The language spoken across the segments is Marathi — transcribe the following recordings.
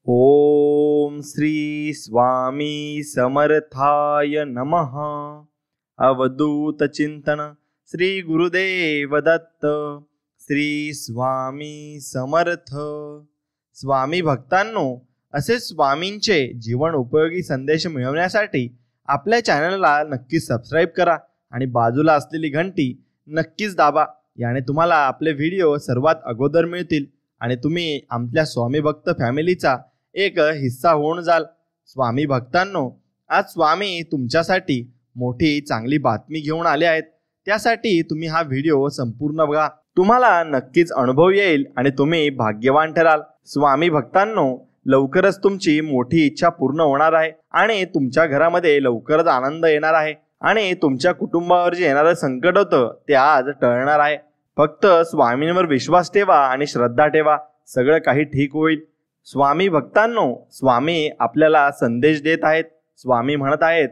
ओम श्री स्वामी समर्थाय नमः। अवधूत चिंतन श्री गुरुदेव दत्त। श्री स्वामी समर्थ। स्वामी भक्तांनो, असे स्वामींचे जीवन उपयोगी संदेश मिळवण्यासाठी आपल्या चॅनलला नक्की सबस्क्राईब करा आणि बाजूला असलेली घंटी नक्कीच दाबा। याने तुम्हाला आपले व्हिडिओ सर्वात अगोदर मिळतील आणि तुम्ही आमच्या स्वामी भक्त फॅमिलीचा एक हिस्सा होऊन जाल। स्वामी भक्तांनो, आज स्वामी तुमच्यासाठी मोठी चांगली बातमी घेऊन आले आहेत। त्यासाठी तुम्ही हा व्हिडिओ संपूर्ण बघा, तुम्हाला नक्कीच अनुभव येईल आणि तुम्ही भाग्यवान ठराल। स्वामी भक्तांनो, लवकरच तुमची मोठी इच्छा पूर्ण होणार आहे आणि तुमच्या घरामध्ये लवकरच आनंद येणार आहे आणि तुमच्या कुटुंबावर जे येणारे संकट होतं ते आज टळणार आहे। फक्त स्वामींवर विश्वास ठेवा आणि श्रद्धा ठेवा, सगळं काही ठीक होईल। स्वामी भक्तांनो, स्वामी आपल्याला संदेश देत आहेत। स्वामी म्हणत आहेत,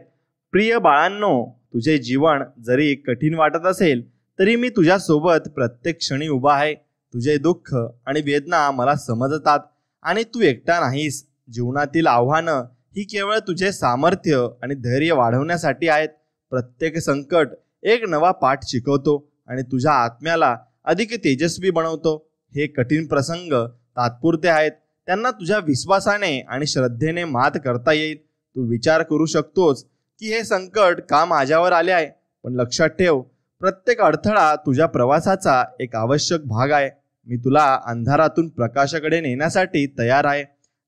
प्रिय बाळांनो, तुझे जीवन जरी कठीण वाटत असेल तरी मी तुझ्यासोबत प्रत्येक क्षणी उभा आहे। तुझे दुःख आणि वेदना मला समजतात आणि तू एकटा नाहीस। जीवनातील आव्हानं ही केवळ तुझे सामर्थ्य आणि धैर्य वाढवण्यासाठी आहेत। प्रत्येक संकट एक नवा पाठ शिकवतो आणि तुझ्या आत्म्याला अधिक तेजस्वी बनवतो। हे कठीण प्रसंग तात्पुरते आहेत, त्यांना तुझ्या विश्वासाने आणि श्रद्धेने मात करता येईल। तू विचार करू शकतोस की हे संकट का माझ्यावर आले आहे, पण लक्षात ठेव, प्रत्येक अडथळा तुझ्या प्रवासाचा एक आवश्यक भाग आहे। मी तुला अंधारातून प्रकाशाकडे नेण्यासाठी तयार आहे।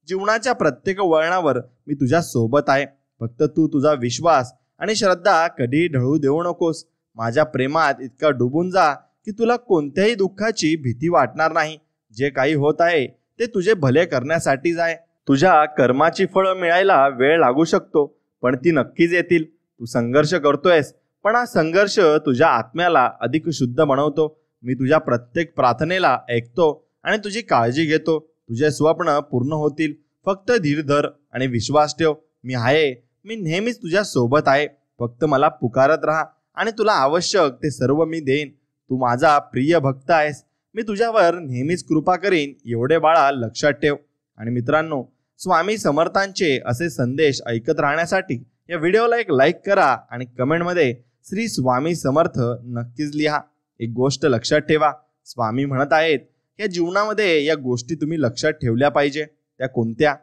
जीवनाच्या प्रत्येक वळणावर मी तुझ्या सोबत आहे। फक्त तू तुझा विश्वास आणि श्रद्धा कधी ढळू देऊ नकोस। माझ्या प्रेमात इतका डुबून जा की तुला कोणत्याही दुःखाची भीती वाटणार नाही। जे काही होत आहे ते तुझे भले करण्यासाठीच आहे। तुझ्या कर्माची फळं मिळायला वेळ लागू शकतो, पण ती नक्कीच येतील। तू संघर्ष करतोयस, पण हा संघर्ष तुझ्या आत्म्याला अधिक शुद्ध बनवतो। मी तुझ्या प्रत्येक प्रार्थनेला ऐकतो आणि तुझी काळजी घेतो। तुझे स्वप्न पूर्ण होतील। फक्त धीर धर आणि विश्वास ठेव। मी आहे, मी नेहमीच तुझ्या सोबत आहे। फक्त मला पुकारत राहा आणि तुला आवश्यक ते सर्व मी देईन। तू माझा प्रिय भक्त आहेस, मी तुझ्यावर नेहमीच कृपा करीन, एवढे बाळा लक्षात ठेव। आणि मित्रांनो, स्वामी समर्थांचे असे संदेश ऐकत राहण्यासाठी या व्हिडिओला एक लाईक करा आणि कमेंटमध्ये श्री स्वामी समर्थ नक्कीच लिहा। एक गोष्ट लक्षात ठेवा, स्वामी म्हणत आहेत, या जीवनामध्ये या गोष्टी तुम्ही लक्षात ठेवल्या पाहिजे। त्या कोणत्या?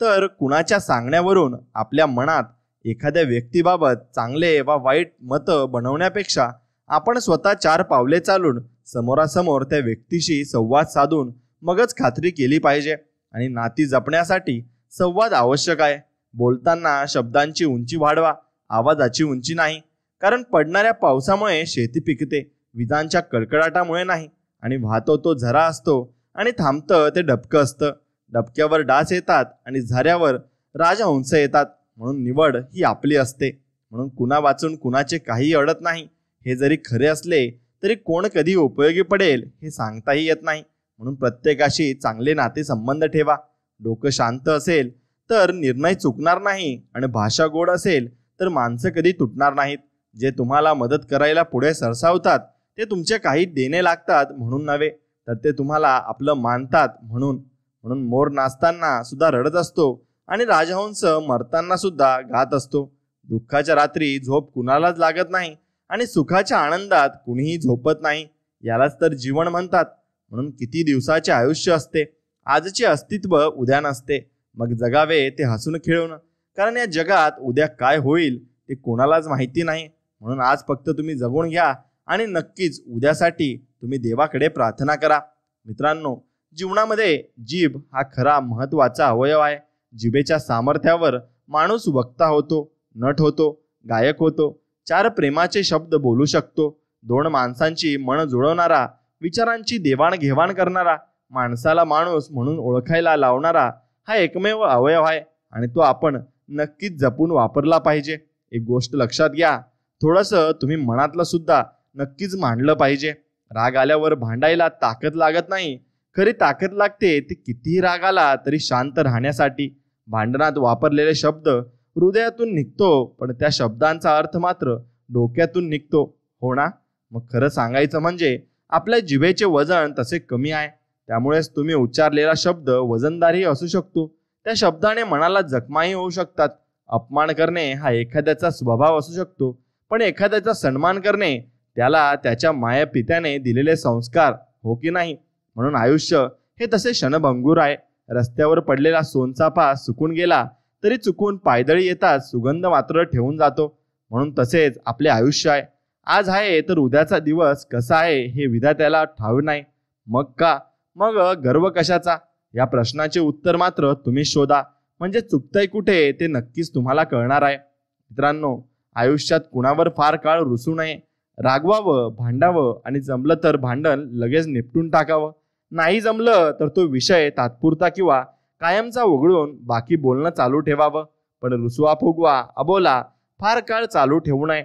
तर कुणाच्या सांगण्यावरून आपल्या मनात एखाद्या व्यक्तीबाबत चांगले वा वाईट मत बनवण्यापेक्षा आपण स्वतः 4 पावले चालून समोरासमोर त्या व्यक्तीशी संवाद साधून मगच खात्री केली पाहिजे। आणि नाती जपण्यासाठी संवाद आवश्यक आहे। बोलताना शब्दांची उंची वाढवा, आवाजाची उंची नाही। कारण पडणाऱ्या पावसामुळे शेती पिकते, विजांच्या कडकडाटामुळे नाही। आणि वाहतो तो झरा असतो आणि थांबतं ते डबकं असतं। डबक्यावर डास येतात आणि झऱ्यावर राजहंस येतात। म्हणून निवड ही आपली असते। म्हणून कुणा वाचून कुणाचे काही अडत नाही। हे जरी खरे असले तरी कोण कधी उपयोगी पडेल हे सांगताही येत नाही। म्हणून प्रत्येकाशी चांगले नातेसंबंध ठेवा। डोकं शांत असेल तर निर्णय चुकणार नाही आणि भाषा गोड असेल तर माणसं कधी तुटणार नाहीत। जे तुम्हाला मदत करायला पुढे सरसावतात ते तुमचे काही देणे लागतात म्हणून नव्हे, तर ते तुम्हाला आपलं मानतात म्हणून। म्हणून मोर नाचताना सुद्धा रडत असतो आणि राजहंस मरताना सुद्धा गात असतो। दुःखाच्या रात्री झोप कुणालाच लागत नाही आणि सुखाच्या आनंदात कुणीही झोपत नाही। यालाच तर जीवन म्हणतात। म्हणून किती दिवसाचे आयुष्य असते, आजचे अस्तित्व उद्या नसते। मग जगावे ते हसून खेळून, कारण या जगात उद्या काय होईल ते कोणालाच माहिती नाही। म्हणून आज फक्त तुम्ही जगून घ्या आणि नक्कीच उद्यासाठी तुम्ही देवाकडे प्रार्थना करा। मित्रांनो, जीवनामध्ये जीभ हा खरा महत्त्वाचा अवयव आहे। जिभेच्या सामर्थ्यावर माणूस वक्ता होतो, नट होतो, गायक होतो, 4 प्रेमाचे शब्द बोलू शकतो, 2 माणसांची मन जुळवणारा, विचारांची देवाणघेवाण करणारा, माणसाला माणूस म्हणून ओळखायला लावणारा हा एकमेव अवयव आहे आणि तो आपण नक्कीच जपून वापरला पाहिजे। एक गोष्ट लक्षात घ्या, थोडंसं तुम्ही मनातलं सुद्धा नक्कीच मांडलं पाहिजे। राग आल्यावर भांडायला ताकद लागत नाही, खरी ताकद लागते ते कितीही राग आला तरी शांत राहण्यासाठी। भांडणात वापरलेले शब्द हृदयातून निघतो, पण त्या शब्दांचा अर्थ मात्र डोक्यातून निघतो, हो ना? मग खरं सांगायचं म्हणजे आपल्या जिभेचे वजन तसे कमी आहे। त्यामुळेच तुम्ही उच्चारलेला शब्द वजनदारही असू शकतो, त्या शब्दाने मनाला जखमाही होऊ शकतात. अपमान करणे हा एखाद्याचा स्वभाव असू शकतो, पण एखाद्याचा सन्मान करणे त्याला त्याच्या मायापित्याने दिलेले संस्कार, हो की नाही? म्हणून आयुष्य हे तसे क्षणभंगूर आहे. रस्त्यावर पडलेला सोनचाफा सुकून गेला तरी चुकून पायदळी येतात सुगंध मात्र ठेवून जातो. म्हणून तसेच आपले आयुष्य आहे. आज आहे तर उद्याचा दिवस कसा आहे हे विधात्याला ठाऊक नाही. मग गर्व कशाचा? या प्रश्नाचे उत्तर मात्र तुम्ही शोधा. म्हणजे चुकतंय कुठे ते नक्कीच तुम्हाला कळणार आहे. मित्रांनो, आयुष्यात कुणावर फार काळ रुसू नये. रागवावं, भांडावं आणि जमलं तर भांडण लगेच निपटून टाकावं. नाही जमलं तर तो विषय तात्पुरता किंवा कायमचा वगळून बाकी बोलणं चालू ठेवावं. पण रुसवा फुगवा अबोला फार काळ चालू ठेवू नये.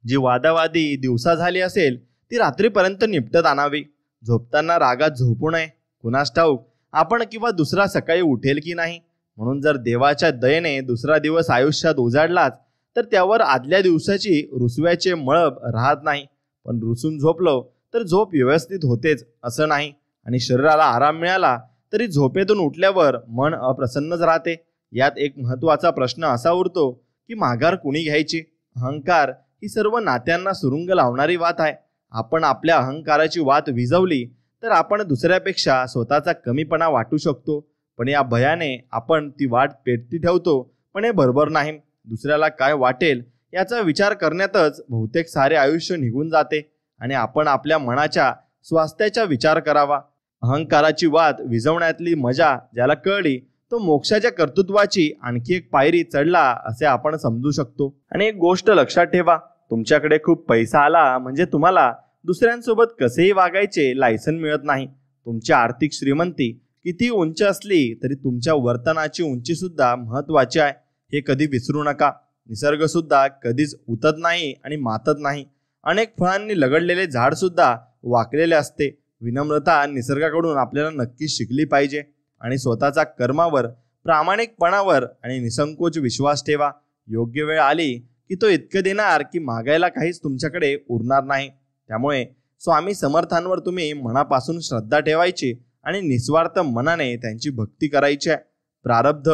जी वादावादी दिवसा झाली असेल ती रात्रीपर्यंत निपटत आणावी. झोपताना रागात झोपू नये. कुणास ठाऊक आपण किंवा दुसरा सकाळी उठेल की नाही. म्हणून जर देवाच्या दयेने दुसरा दिवस आयुष्यात उजाडलाच तर त्यावर आदल्या दिवसाची रुसव्याचे मळब राहत नाही. पण रुसून झोपलो तर झोप व्यवस्थित होतेच असं नाही. आणि शरीराला आराम मिळाला तरी झोपेतून उठल्यावर मन अप्रसन्नच राहते. यात एक महत्त्वाचा प्रश्न असा उरतो की माघार कुणी घ्यायची? अहंकार ही सर्व नात्यांना सुरुंग लावणारी वात आहे. आपण आपल्या अहंकाराची वात विझवली तर आपण दुसऱ्यापेक्षा स्वतःचा कमीपणा वाटू शकतो. पण या भयाने आपण ती वाट पेटती ठेवतो. पण हे बरोबर नाही. दुसऱ्याला काय वाटेल याचा विचार करण्यातच बहुतेक सारे आयुष्य निघून जाते आणि आपण आपल्या मनाच्या स्वास्थ्याचा विचार करावा. अहंकाराची वात विझवण्यातली मजा ज्याला कळली तो मोक्षाच्या कर्तृत्वाची आणखी एक पायरी चढला असे आपण समजू शकतो. आणि एक गोष्ट लक्षात ठेवा, तुमच्याकडे खूप पैसा आला म्हणजे तुम्हाला दुसऱ्यांसोबत कसेही वागायचे लायसन मिळत नाही. तुमची आर्थिक श्रीमंती किती उंच असली तरी तुमच्या वर्तनाची उंची सुद्धा महत्वाची आहे, हे कधी विसरू नका. निसर्ग सुद्धा कधीच उतत नाही आणि मातत नाही. अनेक फळांनी लगडलेले झाड सुद्धा वाकलेले असते. विनम्रता निसर्गाकडून आपल्याला नक्कीच शिकली पाहिजे. आणि स्वतःचा कर्मावर, प्रामाणिकपणावर आणि निसंकोच विश्वास ठेवा. योग्य वेळ आली की तो इतकं देणार की मागायला काहीच तुमच्याकडे उरणार नाही. त्यामुळे स्वामी समर्थांवर तुम्ही मनापासून श्रद्धा ठेवायची आणि निस्वार्थ मनाने त्यांची भक्ती करायची आहे. प्रारब्ध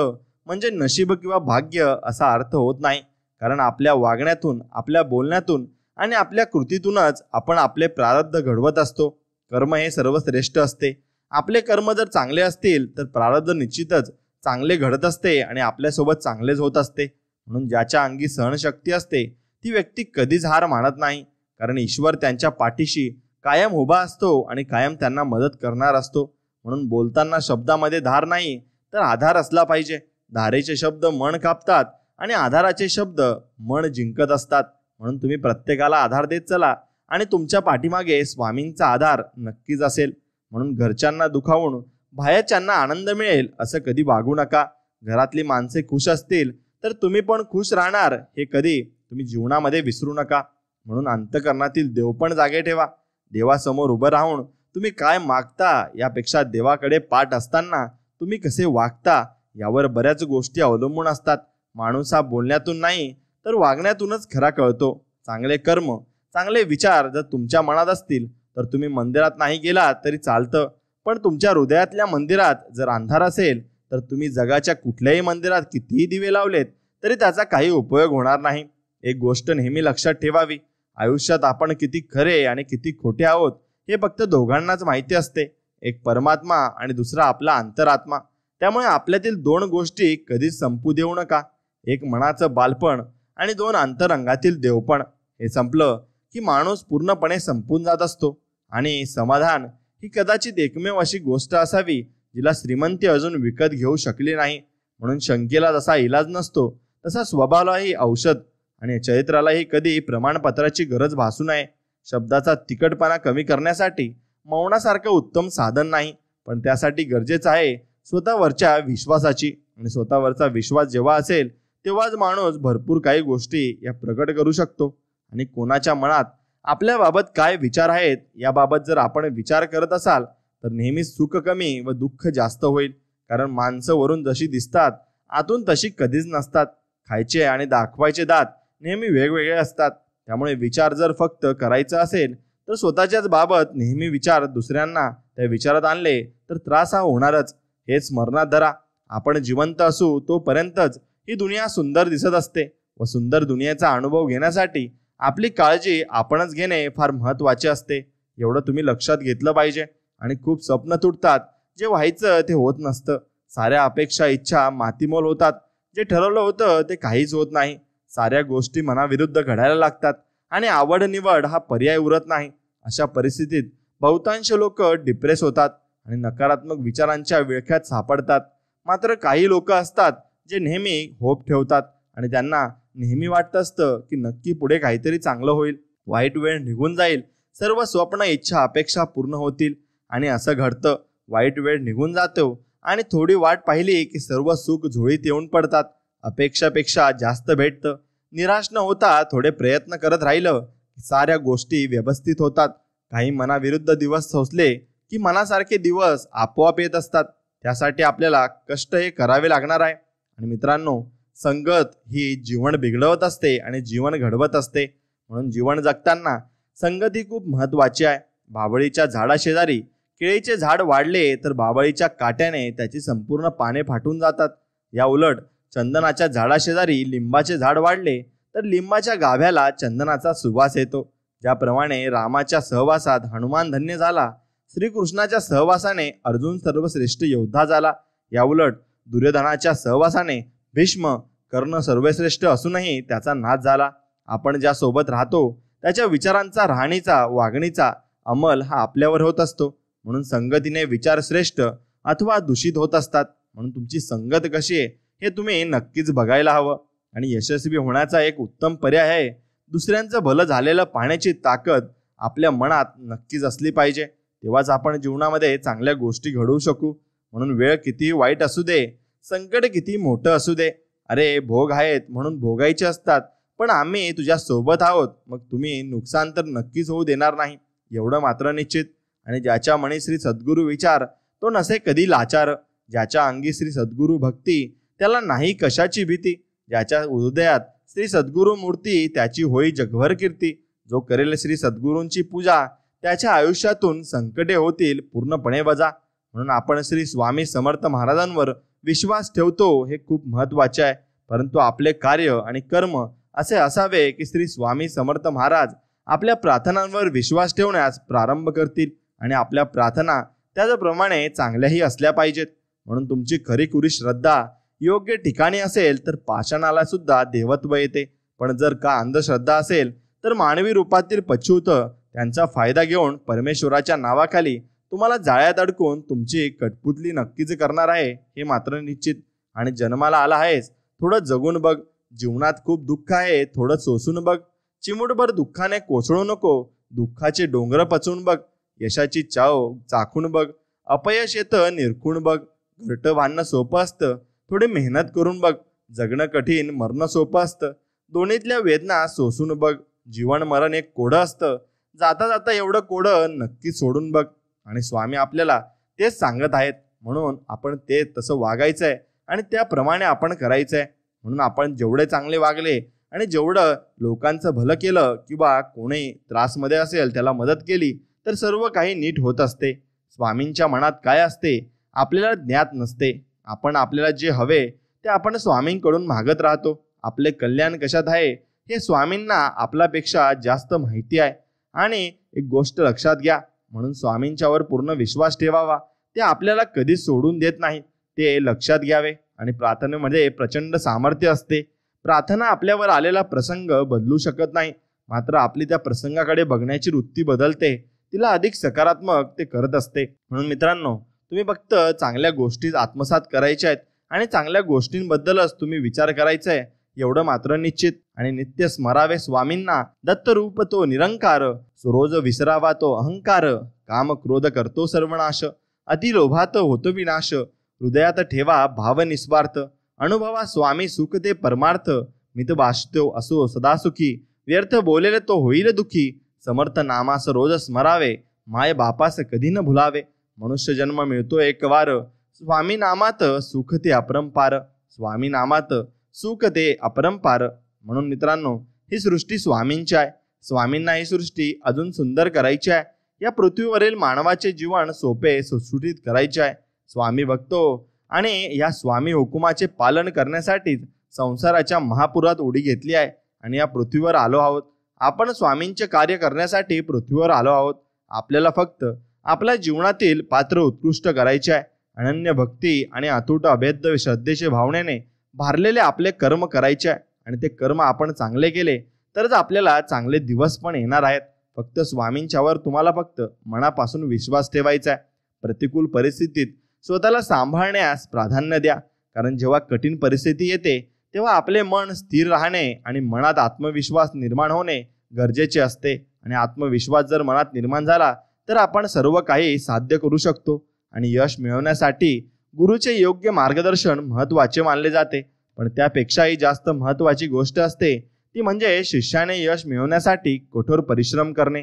म्हणजे नशीब किंवा भाग्य असा अर्थ होत नाही. कारण आपल्या वागण्यातून, आपल्या बोलण्यातून आणि आपल्या कृतीतूनच आपण आपले प्रारब्ध घडवत असतो. कर्म हे सर्वश्रेष्ठ असते. आपले कर्म जर चांगले असतील तर प्रारब्ध निश्चितच चांगले घडत असते आणि आपल्यासोबत चांगलेच होत असते. म्हणून ज्याच्या अंगी सहनशक्ती असते ती व्यक्ती कधीच हार मानत नाही. कारण ईश्वर त्यांच्या पाठीशी कायम उभा असतो आणि कायम त्यांना मदत करणार असतो. म्हणून बोलताना शब्दामध्ये धार नाही तर आधार असला पाहिजे. धारेचे शब्द मन कापतात आणि आधाराचे शब्द मन जिंकत असतात. म्हणून तुम्ही प्रत्येकाला आधार देत चला आणि तुमच्या पाठीमागे स्वामींचा आधार नक्कीच असेल. म्हणून घरच्यांना दुखावून बाहेरच्यांना आनंद मिळेल असं कधी वागू नका. घरातली माणसे खुश असतील तर तुम्ही पण खुश राहणार हे कधी तुम्ही जीवनामध्ये विसरू नका. म्हणून अंतःकरणातील देवपण जागे ठेवा. देवासमोर उभं राहून तुम्ही काय मागता यापेक्षा देवाकडे पाठ असताना तुम्ही कसे वागता यावर बऱ्याच गोष्टी अवलंबून असतात. माणूस हा बोलण्यातून नाही तर वागण्यातूनच खरा कळतो. चांगले कर्म, चांगले विचार जर तुमच्या मनात असतील तर तुम्ही मंदिरात नाही गेलात तरी चालतं. पण तुमच्या हृदयातल्या मंदिरात जर अंधार असेल तर तुम्ही जगाच्या कुठल्याही मंदिरात कितीही दिवे लावलेत तरी त्याचा काही उपयोग होणार नाही. एक गोष्ट नेहमी लक्षात ठेवावी, आयुष्यात आपण किती खरे आणि किती खोटे आहोत हे फक्त दोघांनाच माहिती असते. एक परमात्मा आणि दुसरा आपला अंतरात्मा. त्यामुळे आपल्यातील दोन गोष्टी कधीच संपू देऊ नका. एक मनाचं बालपण आणि दोन अंतरंगातील देवपण. हे संपलं की माणूस पूर्णपणे संपून जात असतो. आणि समाधान ही कदाचित एकमेव अशी गोष्ट असावी जिला श्रीमंती अजून विकत घेऊ शकली नाही. म्हणून शंकेला जसा इलाज नसतो तसा स्वभावालाही औषध आणि चरित्रालाही कधी प्रमाणपत्राची गरज भासू नये. शब्दाचा तिखटपणा कमी करण्यासाठी मौनासारखं उत्तम साधन नाही, पण त्यासाठी गरजेचं आहे स्वतःवरच्या विश्वासाची. आणि स्वतःवरचा विश्वास जेव्हा असेल तेव्हाच माणूस भरपूर काही गोष्टी या प्रकट करू शकतो. आणि कोणाच्या मनात आपल्याबाबत काय विचार आहेत याबाबत जर आपण विचार करत असाल तर नेहमीच सुख कमी व दुःख जास्त होईल. कारण माणसं वरून जशी दिसतात आतून तशी कधीच नसतात. खायचे आणि दाखवायचे दात नेहमी वेगवेगळे असतात. त्यामुळे विचार जर फक्त करायचा असेल तर स्वतःच्याच बाबत नेहमी विचार दुसऱ्यांना त्या विचारात आणले तर त्रास हा होणारच. हे स्मरणात धरा. आपण जिवंत असू तोपर्यंतच ही दुनिया सुंदर दिसत असते व सुंदर दुनियेचा अनुभव घेण्यासाठी आपली काळजी आपणच घेणे फार महत्त्वाचे असते. एवढं तुम्ही लक्षात घेतलं पाहिजे. आणि खूप स्वप्न तुटतात, जे व्हायचं ते होत नसतं. साऱ्या अपेक्षा इच्छा मातीमोल होतात. जे ठरवलं होतं ते काहीच होत नाही. साऱ्या गोष्टी मनाविरुद्ध घडायला लागतात आणि आवड निवड हा पर्याय उरत नाही. अशा परिस्थितीत बहुतांश लोक डिप्रेस होतात आणि नकारात्मक विचारांच्या विळख्यात सापडतात. मात्र काही लोक असतात जे नेहमी होप ठेवतात आणि त्यांना नेहमी वाटत असतं की नक्की पुढे काहीतरी चांगलं होईल, वाईट वेळ निघून जाईल, सर्व स्वप्न इच्छा अपेक्षा पूर्ण होतील. आणि असं घडतं. वाईट वेळ निघून जातो आणि थोडी वाट पाहिली की सर्व सुख झोळीत येऊन पडतात. अपेक्षापेक्षा जास्त भेटतं. निराश न होता थोडे प्रयत्न करत राहिलं की साऱ्या गोष्टी व्यवस्थित होतात. काही मनाविरुद्ध दिवस सोसले की मनासारखे दिवस आपोआप येत असतात. त्यासाठी आपल्याला कष्ट हे करावे लागणार आहे. आणि मित्रांनो, संगत ही जीवन बिघडवत असते आणि जीवन घडवत असते. म्हणून जीवन जगताना संगत ही खूप महत्त्वाची आहे. बाभळीच्या झाडाशेजारी केळीचे झाड वाढले तर बाभळीच्या काट्याने त्याची संपूर्ण पाने फाटून जातात. या उलट चंदनाच्या झाडाशेजारी लिंबाचे झाड वाढले तर लिंबाच्या गाभ्याला चंदनाचा सुवास येतो. ज्याप्रमाणे रामाच्या सहवासात हनुमान धन्य झाला, श्रीकृष्णाच्या सहवासाने अर्जुन सर्वश्रेष्ठ योद्धा झाला. या उलट दुर्योधनाच्या सहवासाने भीष्म कर्ण सर्वश्रेष्ठ असूनही त्याचा नाश झाला. आपण ज्या सोबत राहतो त्याच्या विचारांचा, राहणीचा, वागणीचा अंमल हा आपल्यावर होत असतो. म्हणून संगतीने विचार श्रेष्ठ अथवा दूषित होत असतात. म्हणून तुमची संगत कशी आहे हे तुम्ही नक्कीच बघायला हवं. आणि यशस्वी होण्याचा एक उत्तम पर्याय आहे, दुसऱ्यांचं भलं झालेलं पाहण्याची ताकद आपल्या मनात नक्कीच असली पाहिजे. तेव्हाच आपण जीवनामध्ये चांगल्या गोष्टी घडवू शकू. म्हणून वेळ कितीही वाईट असू दे, संकट किती मोठं असू दे, अरे भोग आहेत म्हणून भोगायचे असतात, पण आम्ही तुझ्या सोबत आहोत, मग तुम्ही नुकसान तर नक्कीच होऊ देणार नाही, एवढं मात्र निश्चित. आणि ज्याच्या मनी श्री सद्गुरू विचार तो नसे कधी लाचार. ज्याच्या अंगी श्री सद्गुरू भक्ती त्याला नाही कशाची भीती. ज्याच्या हृदयात श्री सद्गुरू मूर्ती त्याची होई जगभर कीर्ती. जो करेल श्री सद्गुरूंची पूजा त्याच्या आयुष्यातून संकटे होतील पूर्णपणे वजा. म्हणून आपण श्री स्वामी समर्थ महाराजांवर विश्वास ठेवतो हे खूप महत्त्वाचे आहे. परंतु आपले कार्य आणि कर्म असे असावे की श्री स्वामी समर्थ महाराज आपल्या प्रार्थनांवर विश्वास ठेवण्यास प्रारंभ करतील आणि आपल्या प्रार्थना त्याप्रमाणे चांगल्याही असल्या पाहिजेत. म्हणून तुमची खरीखुरी श्रद्धा योग्य ठिकाणी असेल तर पाषाणाला सुद्धा देवत्व येते. पण जर का अंधश्रद्धा असेल तर मानवी रूपातील पछूत त्यांचा फायदा घेऊन परमेश्वराच्या नावाखाली तुम्हाला जाळ्यात अडकून तुमची कटपुतली नक्कीच करणार आहे हे मात्र निश्चित. आणि जन्माला आला आहेस, थोडं जगून बघ. जीवनात खूप दुःख आहे, थोडं सोसून बघ. चिमूटभर दुःखाने कोसळू नको, दुःखाचे डोंगर पचवून बघ. यशाची चाव चाखून बघ. अपयश येतं निरखून बघ. घरटं बांधणं सोपं असतं, थोडी मेहनत करून बघ. जगणं कठीण, मरणं सोपं असतं, दोन्हीतल्या वेदना सोसून बघ. जीवन मरण एक कोडं असतं, जाता जाता एवढं कोडं नक्की सोडून बघ. आणि स्वामी आपल्याला तेच सांगत आहेत. म्हणून आपण ते तसं वागायचं आहे आणि त्याप्रमाणे आपण करायचं आहे. म्हणून आपण जेवढे चांगले वागले आणि जेवढं लोकांचं भलं केलं किंवा कोणी त्रासमध्ये असेल त्याला मदत केली तर सर्व काही नीट होत असते. स्वामींच्या मनात काय असते आपल्याला ज्ञात नसते. आपण आपल्याला जे हवे ते आपण स्वामींकडून मागत राहतो. आपले कल्याण कशात आहे हे स्वामींना आपल्यापेक्षा जास्त माहिती आहे. आणि एक गोष्ट लक्षात घ्या, म्हणून स्वामींच्यावर पूर्ण विश्वास ठेवावा. ते आपल्याला कधीच सोडून देत नाही, ते लक्षात घ्यावे. आणि प्रार्थनेमध्ये प्रचंड सामर्थ्य असते. प्रार्थना आपल्यावर आलेला प्रसंग बदलू शकत नाही, मात्र आपली त्या प्रसंगाकडे बघण्याची वृत्ती बदलते, तिला अधिक सकारात्मक ते करत असते. म्हणून मित्रांनो, तुम्ही फक्त चांगल्या गोष्टी आत्मसात करायच्या आहेत आणि चांगल्या गोष्टींबद्दलच तुम्ही विचार करायचा आहे एवढं मात्र निश्चित. आणि नित्य स्मरावे स्वामींना. दत्तरूप तो निरंकार, रोज विसरावा तो अहंकार. काम क्रोध करतो सर्वनाश, अतिलोभात होतो विनाश. हृदयात ठेवा भाव निस्वार्थ, अनुभवा स्वामी सुख ते परमार्थ. मित भाषतो असो सदा सुखी, व्यर्थ बोलेले तो होईल दुखी. समर्थ नामास रोज स्मरावे, माय बापास कधी न भुलावे. मनुष्य जन्म मिळतो एक वार, स्वामी नामात सुख ते अपरंपार. स्वामी नामात सुख ते अपरंपार. म्हणून मित्रांनो, ही सृष्टी स्वामींची आहे. स्वामींना ही सृष्टी अजून सुंदर करायची आहे. या पृथ्वीवरील मानवाचे जीवन सोपे सुटसुटीत करायचे आहे. स्वामी बघतो आणि या स्वामी हुकुमाचे पालन करण्यासाठीच संसाराच्या महापुरात उडी घेतली आहे आणि या पृथ्वीवर आलो आहोत. आपण स्वामींचे कार्य करण्यासाठी पृथ्वीवर आलो आहोत. आपल्याला फक्त आपल्या जीवनातील पात्र उत्कृष्ट करायचे आहे. अनन्य भक्ती आणि अतूट अभेद्य श्रद्धेच्या भावनेने भारलेले आपले कर्म करायचे आहे आणि ते कर्म आपण चांगले केले तरच आपल्याला चांगले दिवस पण येणार आहेत. फक्त स्वामींच्यावर तुम्हाला फक्त मनापासून विश्वास ठेवायचा आहे. प्रतिकूल परिस्थितीत स्वतःला सांभाळण्यास प्राधान्य द्या, कारण जेव्हा कठीण परिस्थिती येते तेव्हा आपले मन स्थिर राहणे आणि मनात आत्मविश्वास निर्माण होणे गरजेचे असते. आणि आत्मविश्वास जर मनात निर्माण झाला तर आपण सर्व काही साध्य करू शकतो. आणि यश मिळवण्यासाठी गुरुचे योग्य मार्गदर्शन महत्त्वाचे मानले जाते. पण त्यापेक्षाही जास्त महत्त्वाची गोष्ट असते ती म्हणजे शिष्याने यश मिळवण्यासाठी कठोर परिश्रम करणे.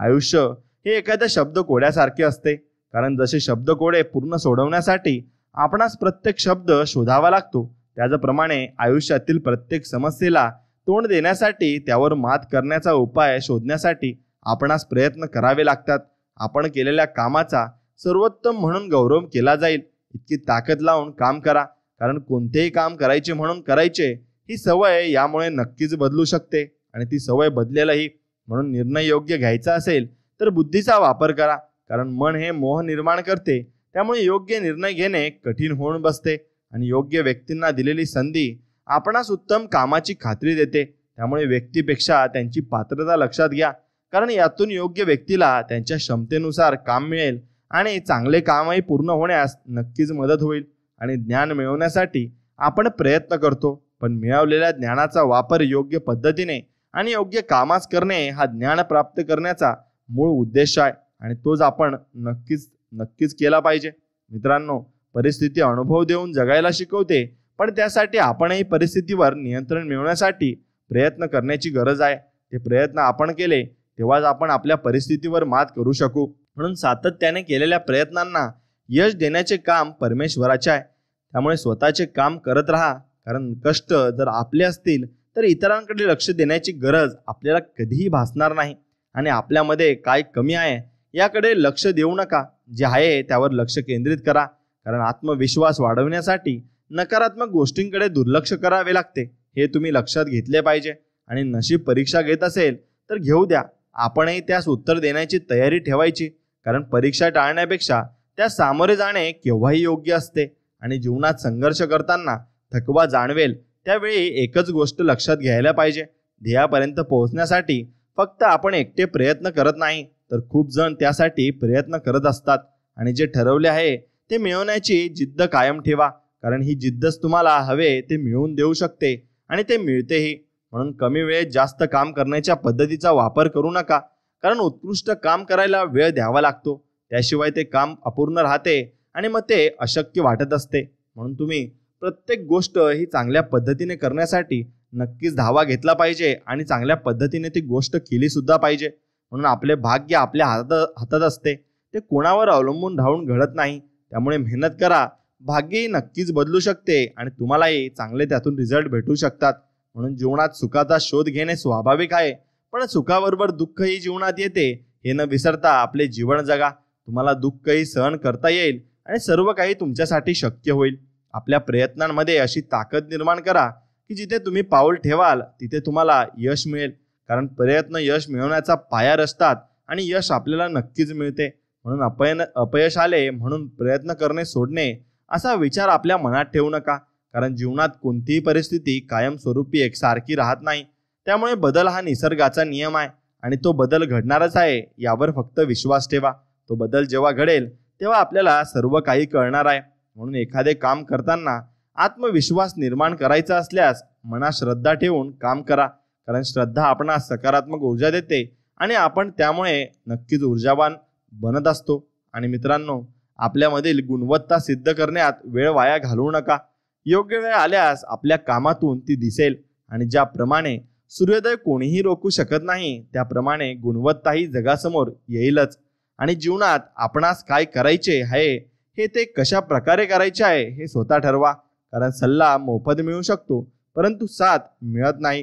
आयुष्य हे एखाद्या शब्दकोड्यासारखे असते, कारण जसे शब्दकोडे पूर्ण सोडवण्यासाठी आपणास प्रत्येक शब्द शोधावा लागतो, त्याचप्रमाणे आयुष्यातील प्रत्येक समस्येला तोंड देण्यासाठी त्यावर मात करण्याचा उपाय शोधण्यासाठी आपणास प्रयत्न करावे लागतात. आपण केलेल्या कामाचा सर्वोत्तम म्हणून गौरव केला जाईल इतकी ताकद लावून काम करा, कारण कोणतेही काम करायचे म्हणून करायचे ही सवय यामुळे नक्कीच बदलू शकते. आणि ती सवय बदलेलही. म्हणून निर्णय योग्य घ्यायचा असेल तर बुद्धीचा वापर करा, कारण मन हे मोह निर्माण करते. त्यामुळे योग्य निर्णय घेणे कठीण होऊन बसते. आणि योग्य व्यक्तींना दिलेली संधी आपणास उत्तम कामाची खात्री देते. त्यामुळे व्यक्तीपेक्षा त्यांची पात्रता लक्षात घ्या, कारण यातून योग्य व्यक्तीला त्यांच्या क्षमतेनुसार काम मिळेल आणि चांगले कामही पूर्ण होण्यास नक्कीच मदत होईल. आणि ज्ञान मिळवण्यासाठी आपण प्रयत्न करतो, पण मिळवलेल्या ज्ञानाचा वापर योग्य पद्धतीने आणि योग्य कामास करणे हा ज्ञान प्राप्त करण्याचा मूळ उद्देश आहे आणि तोच आपण नक्कीच केला पाहिजे. मित्रांनो, परिस्थिती अनुभव देऊन जगायला शिकवते, पण त्यासाठी आपणही परिस्थितीवर नियंत्रण मिळवण्यासाठी प्रयत्न करण्याची गरज आहे. ते प्रयत्न आपण केले तेव्हाच आपण आपल्या परिस्थितीवर मात करू शकू. म्हणून सातत्याने केलेल्या प्रयत्नांना यश देण्याचे काम परमेश्वराचे आहे. त्यामुळे स्वतःचे काम करत राहा, कारण कष्ट जर आपले असतील तर इतरांकडे लक्ष देण्याची गरज आपल्याला कधीही भासणार नाही. आणि आपल्यामध्ये काय कमी आहे याकडे लक्ष देऊ नका, जे आहे त्यावर लक्ष केंद्रित करा. कारण आत्मविश्वास वाढवण्यासाठी नकारात्मक गोष्टींकडे दुर्लक्ष करावे लागते, हे तुम्ही लक्षात घेतले पाहिजे. आणि नशीब परीक्षा घेत असेल तर घेऊ द्या, आपणही त्यास उत्तर देण्याची तयारी ठेवायची. कारण परीक्षा टाळण्यापेक्षा त्यास सामोरे जाणे केव्हाही योग्य असते. आणि जीवनात संघर्ष करताना थकवा जाणवेल त्यावेळी एकच गोष्ट लक्षात घ्यायला पाहिजे, ध्येयापर्यंत पोहोचण्यासाठी फक्त आपण एकटे प्रयत्न करत नाही, तर खूप जण त्यासाठी प्रयत्न करत असतात. आणि जे ठरवले आहे ते मिळवण्याची जिद्द कायम ठेवा, कारण ही जिद्दच तुम्हाला हवे ते मिळवून देऊ शकते आणि ते मिळतेही. म्हणून कमी वेळेत जास्त काम करण्याच्या पद्धतीचा वापर करू नका, कारण उत्कृष्ट काम करायला वेळ द्यावा लागतो, त्याशिवाय ते काम अपूर्ण राहते आणि मग ते अशक्य वाटत असते. म्हणून तुम्ही प्रत्येक गोष्ट ही चांगल्या पद्धतीने करण्यासाठी नक्कीच धावा घेतला पाहिजे आणि चांगल्या पद्धतीने ती गोष्ट केली सुद्धा पाहिजे. म्हणून आपले भाग्य आपल्या हातात असते, ते कोणावर अवलंबून राहून घडत नाही. त्यामुळे मेहनत करा, भाग्यही नक्कीच बदलू शकते आणि तुम्हालाही चांगले त्यातून रिझल्ट भेटू शकतात. म्हणून जीवनात सुखाचा शोध घेणे स्वाभाविक आहे, पण सुखाबरोबर दुःखही जीवनात येते हे न विसरता आपले जीवन जगा. तुम्हाला दुःखही सहन करता येईल आणि सर्व काही तुमच्यासाठी शक्य होईल. आपल्या प्रयत्नांमध्ये अशी ताकद निर्माण करा की जिथे तुम्ही पाऊल ठेवाल तिथे तुम्हाला यश मिळेल, कारण प्रयत्न यश मिळवण्याचा पाया रचतात आणि यश आपल्याला नक्कीच मिळते. म्हणून अपयश आले म्हणून प्रयत्न करणे सोडणे असा विचार आपल्या मनात ठेवू नका, कारण जीवनात कोणतीही परिस्थिती कायमस्वरूपी एकसारखी राहत नाही. त्यामुळे बदल हा निसर्गाचा नियम आहे आणि तो बदल घडणारच आहे, यावर फक्त विश्वास ठेवा. तो बदल जेव्हा घडेल तेव्हा आपल्याला सर्व काही कळणार आहे. म्हणून एखादे काम करताना आत्मविश्वास निर्माण करायचा असल्यास मनात श्रद्धा ठेवून काम करा, कारण श्रद्धा आपणास सकारात्मक ऊर्जा देते आणि आपण त्यामुळे नक्कीच ऊर्जावान बनत असतो. आणि मित्रांनो, आपल्यामधील गुणवत्ता सिद्ध करण्यात वेळ वाया घालवू नका. योग्य वेळ आल्यास आपल्या कामातून ती दिसेल आणि ज्याप्रमाणे सूर्योदय कोणीही रोखू शकत नाही त्याप्रमाणे गुणवत्ताही जगासमोर येईलच. आणि जीवनात आपणास काय करायचे आहे हे ते कशा प्रकारे करायचे आहे हे स्वतः ठरवा, कारण सल्ला मोफत मिळू शकतो परंतु साथ मिळत नाही.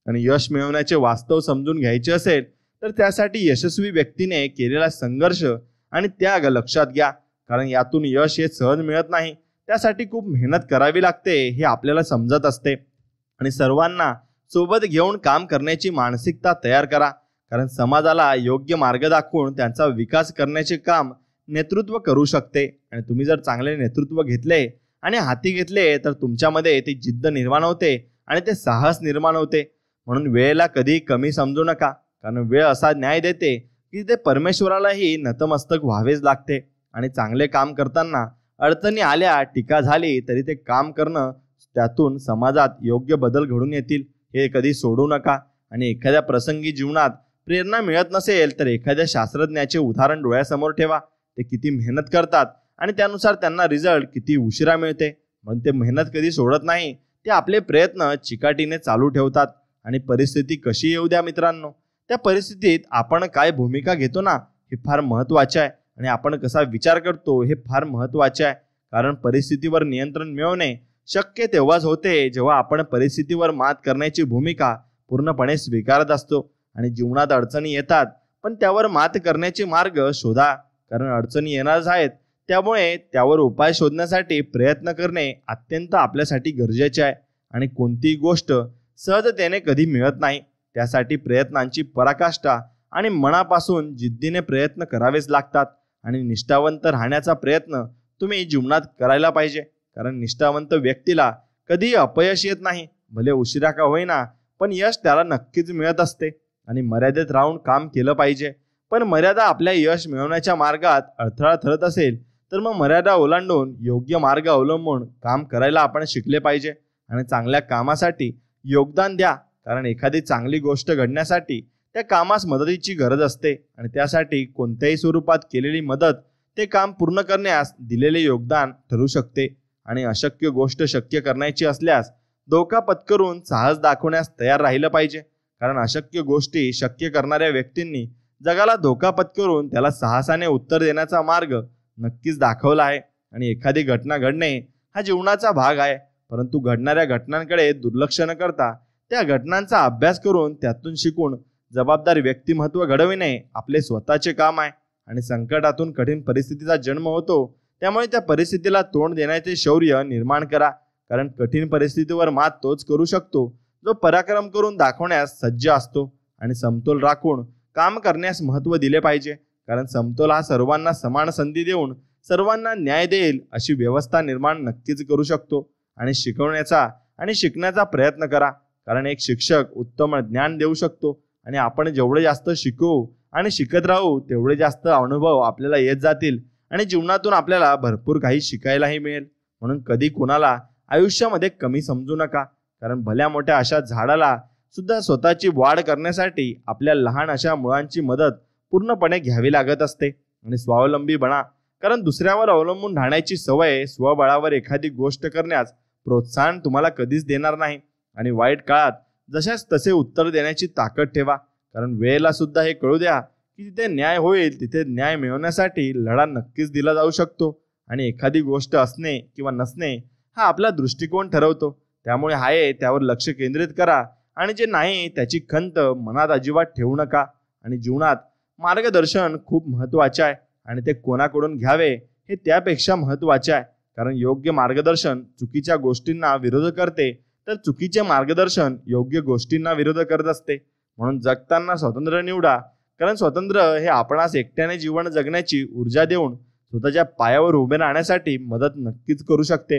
आणि यश मिळवण्याचे वास्तव समजून घ्यायचे असेल तर त्यासाठी यशस्वी व्यक्तीने केलेला संघर्ष आणि त्याग लक्षात घ्या, कारण यातून यश हे सहज मिळत नाही. त्यासाठी खूप मेहनत करावी लागते हे आपल्याला समजत असते. आणि सर्वांना सोबत घेऊन काम करण्याची मानसिकता तयार करा, कारण समाजाला योग्य मार्ग दाखवून त्यांचा विकास करण्याचे काम नेतृत्व करू शकते. आणि तुम्ही जर चांगले नेतृत्व घेतले आणि हाती घेतले तर तुमच्यामध्ये ती जिद्द निर्माण होते आणि ते साहस निर्माण होते. म्हणून वेळेला कधी कमी समजू नका, कारण वेळ असा न्याय देते की ते परमेश्वरालाही नतमस्तक व्हावेच लागते. आणि चांगले काम करताना अडचणी आल्या, टीका झाली तरी ते काम करणं, त्यातून समाजात योग्य बदल घडून येतील हे कधी सोडू नका. आणि एखाद्या प्रसंगी जीवनात प्रेरणा मिळत नसेल तर एखाद्या शास्त्रज्ञाचे उदाहरण डोळ्यासमोर ठेवा. ते किती मेहनत करतात आणि त्यानुसार त्यांना रिझल्ट किती उशिरा मिळते. म्हणून ते मेहनत कधी सोडत नाही, ते आपले प्रयत्न चिकाटीने चालू ठेवतात. आणि परिस्थिती कशी येऊ द्या मित्रांनो, त्या परिस्थितीत आपण काय भूमिका घेतो ना हे फार महत्त्वाचे आहे. आणि आपण कसा विचार करतो हे फार महत्त्वाचे आहे. कारण परिस्थितीवर नियंत्रण मिळवणे शक्य तेव्हाच होते जेव्हा आपण परिस्थितीवर मात करण्याची भूमिका पूर्णपणे स्वीकारत असतो. आणि जीवनात अडचणी येतात, पण त्यावर मात करण्याचे मार्ग शोधा, कारण अडचणी येणारच आहेत. त्यामुळे त्यावर उपाय शोधण्यासाठी प्रयत्न करणे अत्यंत आपल्यासाठी गरजेचे आहे. आणि कोणतीही गोष्ट सहजतेने कधी मिळत नाही, त्यासाठी प्रयत्नांची पराकाष्ठा आणि मनापासून जिद्दीने प्रयत्न करावेच लागतात. आणि निष्ठावंत राहण्याचा प्रयत्न तुम्ही जीवनात करायला पाहिजे, कारण निष्ठावंत व्यक्तीला कधीही अपयश येत नाही. भले उशिरा का होईना, पण यश त्याला नक्कीच मिळत असते. आणि मर्यादेत राहून काम केलं पाहिजे. पण मर्यादा आपल्या यश मिळवण्याच्या मार्गात अडथळा ठरत असेल तर मग मर्यादा ओलांडून योग्य मार्ग अवलंबून काम करायला आपण शिकले पाहिजे. आणि चांगल्या कामासाठी योगदान द्या, कारण एखादी चांगली गोष्ट घडण्यासाठी त्या कामास मदतीची गरज असते. आणि त्यासाठी कोणत्याही स्वरूपात केलेली मदत ते काम पूर्ण करण्यास दिलेले योगदान ठरू शकते. आणि अशक्य गोष्ट शक्य करण्याची असल्यास धोका पत्करून साहस दाखवण्यास तयार राहिलं पाहिजे, कारण अशक्य गोष्टी शक्य करणाऱ्या व्यक्तींनी जगाला धोका पत्करून त्याला साहसाने उत्तर देण्याचा मार्ग नक्कीच दाखवला आहे. आणि एखादी घटना घडणे हा जीवनाचा भाग आहे, परंतु घडणाऱ्या घटनांकडे दुर्लक्ष न करता त्या घटनांचा अभ्यास करून त्यातून शिकून जबाबदार व्यक्तिमत्व घडविणे आपले स्वतःचे काम आहे. आणि संकटातून कठीण परिस्थितीचा जन्म होतो, त्यामुळे त्या परिस्थितीला तोंड देण्याचे शौर्य निर्माण करा, कारण कठीण परिस्थितीवर मात तोच करू शकतो जो पराक्रम करून दाखवण्यास सज्ज असतो. आणि समतोल राखून काम करण्यास महत्त्व दिले पाहिजे, कारण समतोल हा सर्वांना समान संधी देऊन सर्वांना न्याय देईल अशी व्यवस्था निर्माण नक्कीच करू शकतो. आणि शिकवण्याचा आणि शिकण्याचा प्रयत्न करा, कारण एक शिक्षक उत्तम ज्ञान देऊ शकतो. आणि आपण जेवढे जास्त शिकू आणि शिकत राहू तेवढे जास्त अनुभव आपल्याला येत जातील आणि जीवनातून आपल्याला भरपूर काही शिकायलाही मिळेल. म्हणून कधी कोणाला आयुष्यामध्ये कमी समजू नका, कारण भल्या मोठ्या अशा झाडाला सुद्धा स्वतःची वाढ करण्यासाठी आपल्या लहान अशा मुळांची मदत पूर्णपणे घ्यावी लागत असते. आणि स्वावलंबी बना, कारण दुसऱ्यावर अवलंबून राहण्याची सवय स्वबळावर एखादी गोष्ट करण्यास प्रोत्साहन तुम्हाला कधीच देणार नाही. आणि वाईट काळात जशाच तसे उत्तर देण्याची ताकद ठेवा, कारण वेळेला सुद्धा हे कळू द्या की जिथे न्याय होईल तिथे न्याय मिळवण्यासाठी लढा नक्कीच दिला जाऊ शकतो. आणि एखादी गोष्ट असणे किंवा नसणे हा आपला दृष्टिकोन ठरवतो, त्यामुळे आहे त्यावर लक्ष केंद्रित करा आणि जे नाही त्याची खंत मनात अजिबात ठेवू नका. आणि जीवनात मार्गदर्शन खूप महत्त्वाचे आहे आणि ते कोणाकडून घ्यावे हे त्यापेक्षा महत्त्वाचे आहे, कारण योग्य मार्गदर्शन चुकीच्या गोष्टींना विरोध करते तर चुकीचे मार्गदर्शन योग्य गोष्टींना विरोध करत असते. म्हणून जगताना स्वातंत्र्य निवडा, कारण स्वातंत्र्य हे आपणास एकट्याने जीवन जगण्याची ऊर्जा देऊन स्वतःच्या पायावर उभे राहण्यासाठी मदत नक्कीच करू शकते.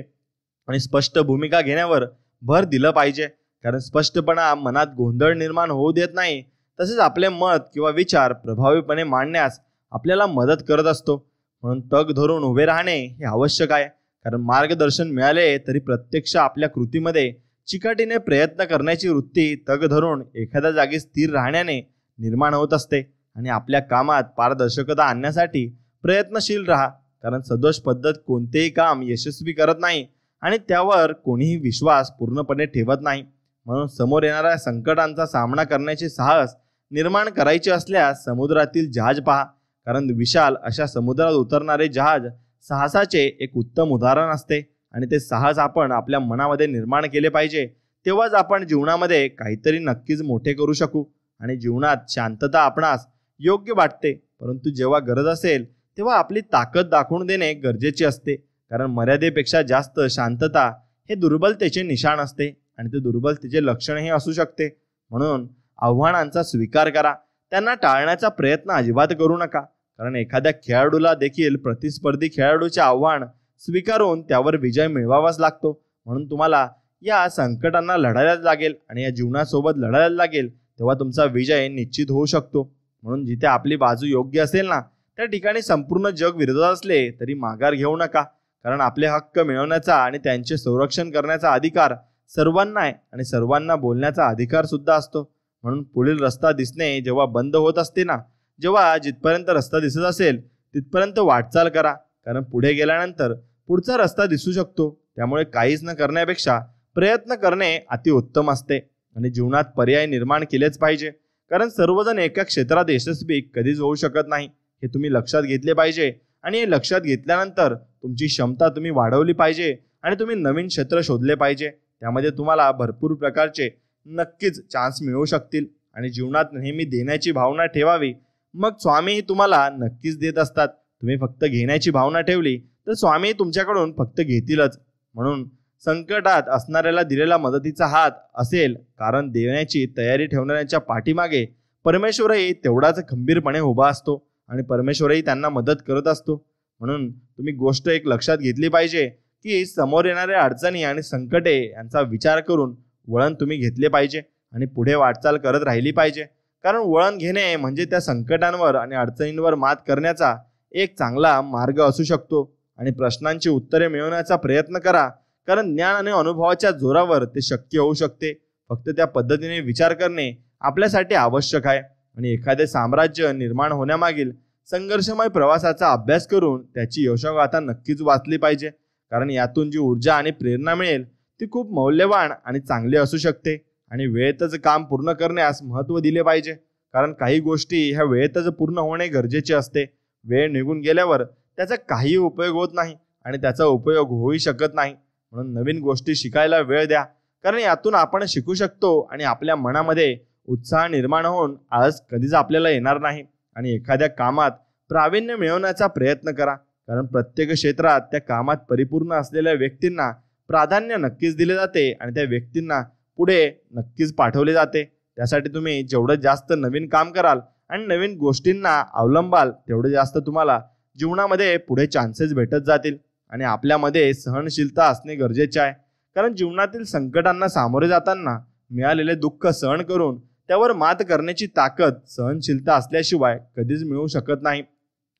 आणि स्पष्ट भूमिका घेण्यावर भर दिलं पाहिजे, कारण स्पष्टपणा मनात गोंधळ निर्माण होऊ देत नाही, तसेच आपले मत किंवा विचार प्रभावीपणे मांडण्यास आपल्याला मदत करत असतो. म्हणून तग धरून उभे राहणे हे आवश्यक आहे, कारण मार्गदर्शन मिळाले तरी प्रत्यक्ष आपल्या कृतीमध्ये चिकाटीने प्रयत्न करण्याची वृत्ती तग धरून एखाद्या जागी स्थिर राहण्याने निर्माण होत असते. आणि आपल्या कामात पारदर्शकता आणण्यासाठी प्रयत्नशील राहा, कारण सदोष पद्धत कोणतेही काम यशस्वी करत नाही आणि त्यावर कोणीही विश्वास पूर्णपणे ठेवत नाही. म्हणून समोर येणाऱ्या संकटांचा सामना करण्याचे साहस निर्माण करायचे असल्यास समुद्रातील जहाज पहा, कारण विशाल अशा समुद्रात उतरणारे जहाज साहसाचे एक उत्तम उदाहरण असते. आणि ते साहस आपण आपल्या मनामध्ये निर्माण केले पाहिजे, तेव्हाच आपण जीवनामध्ये काहीतरी नक्कीच मोठे करू शकू. आणि जीवनात शांतता आपणास योग्य वाटते, परंतु जेव्हा गरज असेल तेव्हा आपली ताकद दाखवून देणे गरजेचे असते, कारण मर्यादेपेक्षा जास्त शांतता हे दुर्बलतेचे निशाण असते आणि ते दुर्बलतेचे लक्षणही असू शकते. म्हणून आव्हानांचा स्वीकार करा, त्यांना टाळण्याचा प्रयत्न अजिबात करू नका. कारण एखाद्या खेळाडूला देखील प्रतिस्पर्धी खेळाडूचे आव्हान स्वीकारून त्यावर विजय मिळवावाच लागतो. म्हणून तुम्हाला या संकटांना लढायलाच लागेल आणि या जीवनासोबत लढायला लागेल, तेव्हा तुमचा विजय निश्चित होऊ शकतो. म्हणून जिथे आपली बाजू योग्य असेल ना, त्या ठिकाणी संपूर्ण जग विरोधात असले तरी माघार घेऊ नका. कारण आपले हक्क मिळवण्याचा आणि त्यांचे संरक्षण करण्याचा अधिकार सर्वांना आहे आणि सर्वांना बोलण्याचा अधिकार सुद्धा असतो. म्हणून पुढील रस्ता दिसणे जेव्हा बंद होत असते ना, जेव्हा जिथपर्यंत रस्ता दिसत असेल तिथपर्यंत वाटचाल करा. कारण पुढे गेल्यानंतर पुढचा रस्ता दिसू शकतो. त्यामुळे काहीच न करण्यापेक्षा प्रयत्न करणे अतिउत्तम असते आणि जीवनात पर्याय निर्माण केलेच पाहिजे. कारण सर्वजण एका क्षेत्रात यशस्वी कधीच होऊ शकत नाही, हे तुम्ही लक्षात घेतले पाहिजे. आणि हे लक्षात घेतल्यानंतर तुमची क्षमता तुम्ही वाढवली पाहिजे आणि तुम्ही नवीन क्षेत्र शोधले पाहिजे. त्यामध्ये तुम्हाला भरपूर प्रकारचे नक्कीच चान्स मिळू शकतील. आणि जीवनात नेहमी देण्याची भावना ठेवावी, मग स्वामीही तुम्हाला नक्कीच देत असतात. तुम्ही फक्त घेण्याची भावना ठेवली तर स्वामी तुमच्याकडून फक्त घेतीलच. म्हणून संकटात असणाऱ्याला दिलेला मदतीचा हात असेल, कारण देण्याची तयारी ठेवणाऱ्यांच्या पाठीमागे परमेश्वरही तेवढाच खंबीरपणे उभा असतो आणि परमेश्वरही त्यांना मदत करत असतो. म्हणून तुम्ही गोष्ट एक लक्षात घेतली पाहिजे की समोर येणाऱ्या अडचणी आणि संकटे यांचा विचार करून वळण तुम्ही घेतले पाहिजे आणि पुढे वाटचाल करत राहिली पाहिजे. कारण वळण घेणे म्हणजे त्या संकटांवर आणि अडचणींवर मात करण्याचा एक चांगला मार्ग असू शकतो. आणि प्रश्नांची उत्तरे मिळवण्याचा प्रयत्न करा, कारण ज्ञान आणि अनुभवाच्या जोरावर ते शक्य होऊ शकते. फक्त त्या पद्धतीने विचार करणे आपल्यासाठी आवश्यक आहे. आणि एखादे साम्राज्य निर्माण होण्यामागील संघर्षमय प्रवासाचा अभ्यास करून त्याची यशोगाथा नक्कीच वाचली पाहिजे. कारण यातून जी ऊर्जा आणि प्रेरणा मिळेल ती खूप मौल्यवान आणि चांगली असू शकते. आणि वेळेतच काम पूर्ण करण्यास महत्त्व दिले पाहिजे, कारण काही गोष्टी ह्या वेळेतच पूर्ण होणे गरजेचे असते. वेळ निघून गेल्यावर त्याचा काही उपयोग होत नाही आणि त्याचा उपयोग होऊ शकत नाही. म्हणून नवीन गोष्टी शिकायला वेळ द्या, कारण यातून आपण शिकू शकतो आणि आपल्या मनामध्ये उत्साह निर्माण होऊन आळस कधीच आपल्याला येणार नाही. आणि एखाद्या कामात प्रावीण्य मिळवण्याचा प्रयत्न करा, कारण प्रत्येक क्षेत्रात त्या कामात परिपूर्ण असलेल्या व्यक्तींना प्राधान्य नक्कीच दिले जाते आणि त्या व्यक्तींना पुढे नक्कीच पाठवले जाते. त्यासाठी तुम्ही जेवढं जास्त नवीन काम कराल आणि नवीन गोष्टींना अवलंबाल तेवढे जास्त तुम्हाला जीवनामध्ये पुढे चान्सेस भेटत जातील. आणि आपल्यामध्ये सहनशीलता असणे गरजेचे आहे, कारण जीवनातील संकटांना सामोरे जाताना मिळालेले दुःख सहन करून त्यावर मात करण्याची ताकद सहनशीलता असल्याशिवाय कधीच मिळू शकत नाही.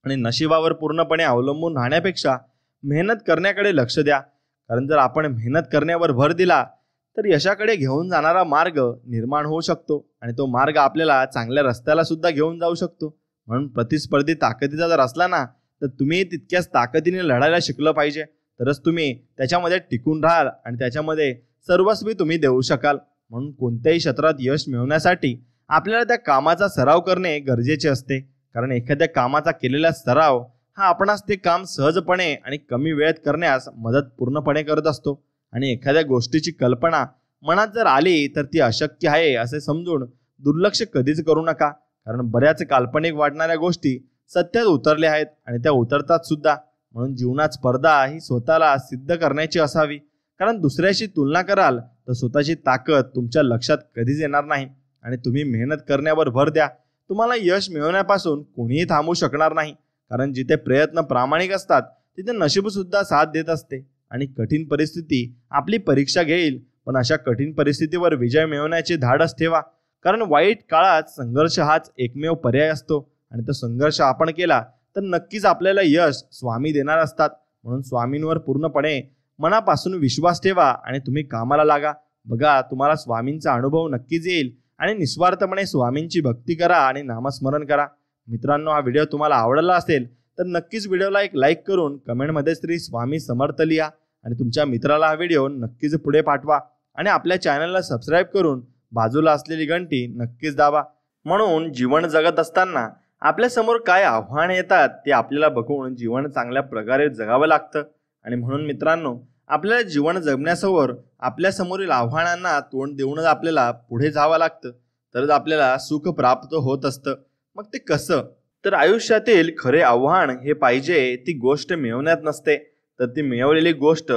आणि नशिबावर पूर्णपणे अवलंबून राहण्यापेक्षा मेहनत करण्याकडे लक्ष द्या, कारण जर आपण मेहनत करण्यावर भर दिला तर यशाकडे घेऊन जाणारा मार्ग निर्माण होऊ शकतो आणि तो मार्ग आपल्याला चांगल्या रस्त्याला सुद्धा घेऊन जाऊ शकतो. म्हणून प्रतिस्पर्धी ताकदीचा जर असला ना, तर तुम्ही तितक्याच ताकदीने लढायला शिकलं पाहिजे, तरच तुम्ही त्याच्यामध्ये टिकून राहाल आणि त्याच्यामध्ये सर्वस्वी तुम्ही देऊ शकाल. म्हणून कोणत्याही क्षेत्रात यश मिळवण्यासाठी आपल्याला त्या कामाचा सराव करणे गरजेचे असते, कारण एखाद्या कामाचा केलेला सराव हा आपणास ते काम सहजपणे आणि कमी वेळेत करण्यास मदत पूर्णपणे करत असतो. आणि एखाद्या गोष्टीची कल्पना मनात जर आली तर ती अशक्य आहे असे समजून दुर्लक्ष कधीच करू नका, कारण बऱ्याच काल्पनिक वाटणाऱ्या गोष्टी सत्यात उतरल्या आहेत आणि त्या उतरतात सुद्धा. म्हणून जीवनात स्पर्धा ही स्वतःला सिद्ध करण्याची असावी, कारण दुसऱ्याशी तुलना कराल तर स्वतःची ताकद तुमच्या लक्षात कधीच येणार नाही. आणि तुम्ही मेहनत करण्यावर भर द्या, तुम्हाला यश मिळवण्यापासून कोणीही थांबवू शकणार नाही. कारण जिथे प्रयत्न प्रामाणिक असतात तिथे नशीब सुद्धा साथ देत असते आणि कठीण परिस्थिती आपली परीक्षा घेईल, पण अशा कठीण परिस्थितीवर विजय मिळवण्याचे धाडस ठेवा. कारण वाईट काळात संघर्ष हाच एकमेव पर्याय असतो आणि तो संघर्ष आपण केला तर नक्कीच आपल्याला यश स्वामी देणार असतात. म्हणून स्वामींवर पूर्णपणे मनापासून विश्वास ठेवा आणि तुम्ही कामाला लागा. बघा, तुम्हाला स्वामींचा अनुभव नक्कीच येईल आणि निस्वार्थपणे स्वामींची भक्ती करा आणि नामस्मरण करा. मित्रांनो, हा व्हिडिओ तुम्हाला आवडला असेल तर नक्कीच व्हिडिओला एक लाईक करून कमेंटमध्ये श्री स्वामी समर्थ लिहा आणि तुमच्या मित्राला हा व्हिडिओ नक्कीच पुढे पाठवा आणि आपल्या चॅनलला सबस्क्राईब करून बाजूला असलेली घंटी नक्कीच दाबा. म्हणून जीवन जगत असताना आपल्या समोर काय आव्हाने येतात ते आपल्याला बघून जीवन चांगल्या प्रकारे जगावं लागतं. आणि म्हणून मित्रांनो, आपल्याला जीवन जगण्यासमोर आपल्या समोरील आव्हानांना तोंड देऊनच आपल्याला पुढे जावं लागतं, तरच आपल्याला सुख प्राप्त होत असतं. मग ते कसं? तर आयुष्यातील खरे आव्हान हे पाहिजे ती गोष्ट मिळवण्यात नसते, तर ती मिळवलेली गोष्ट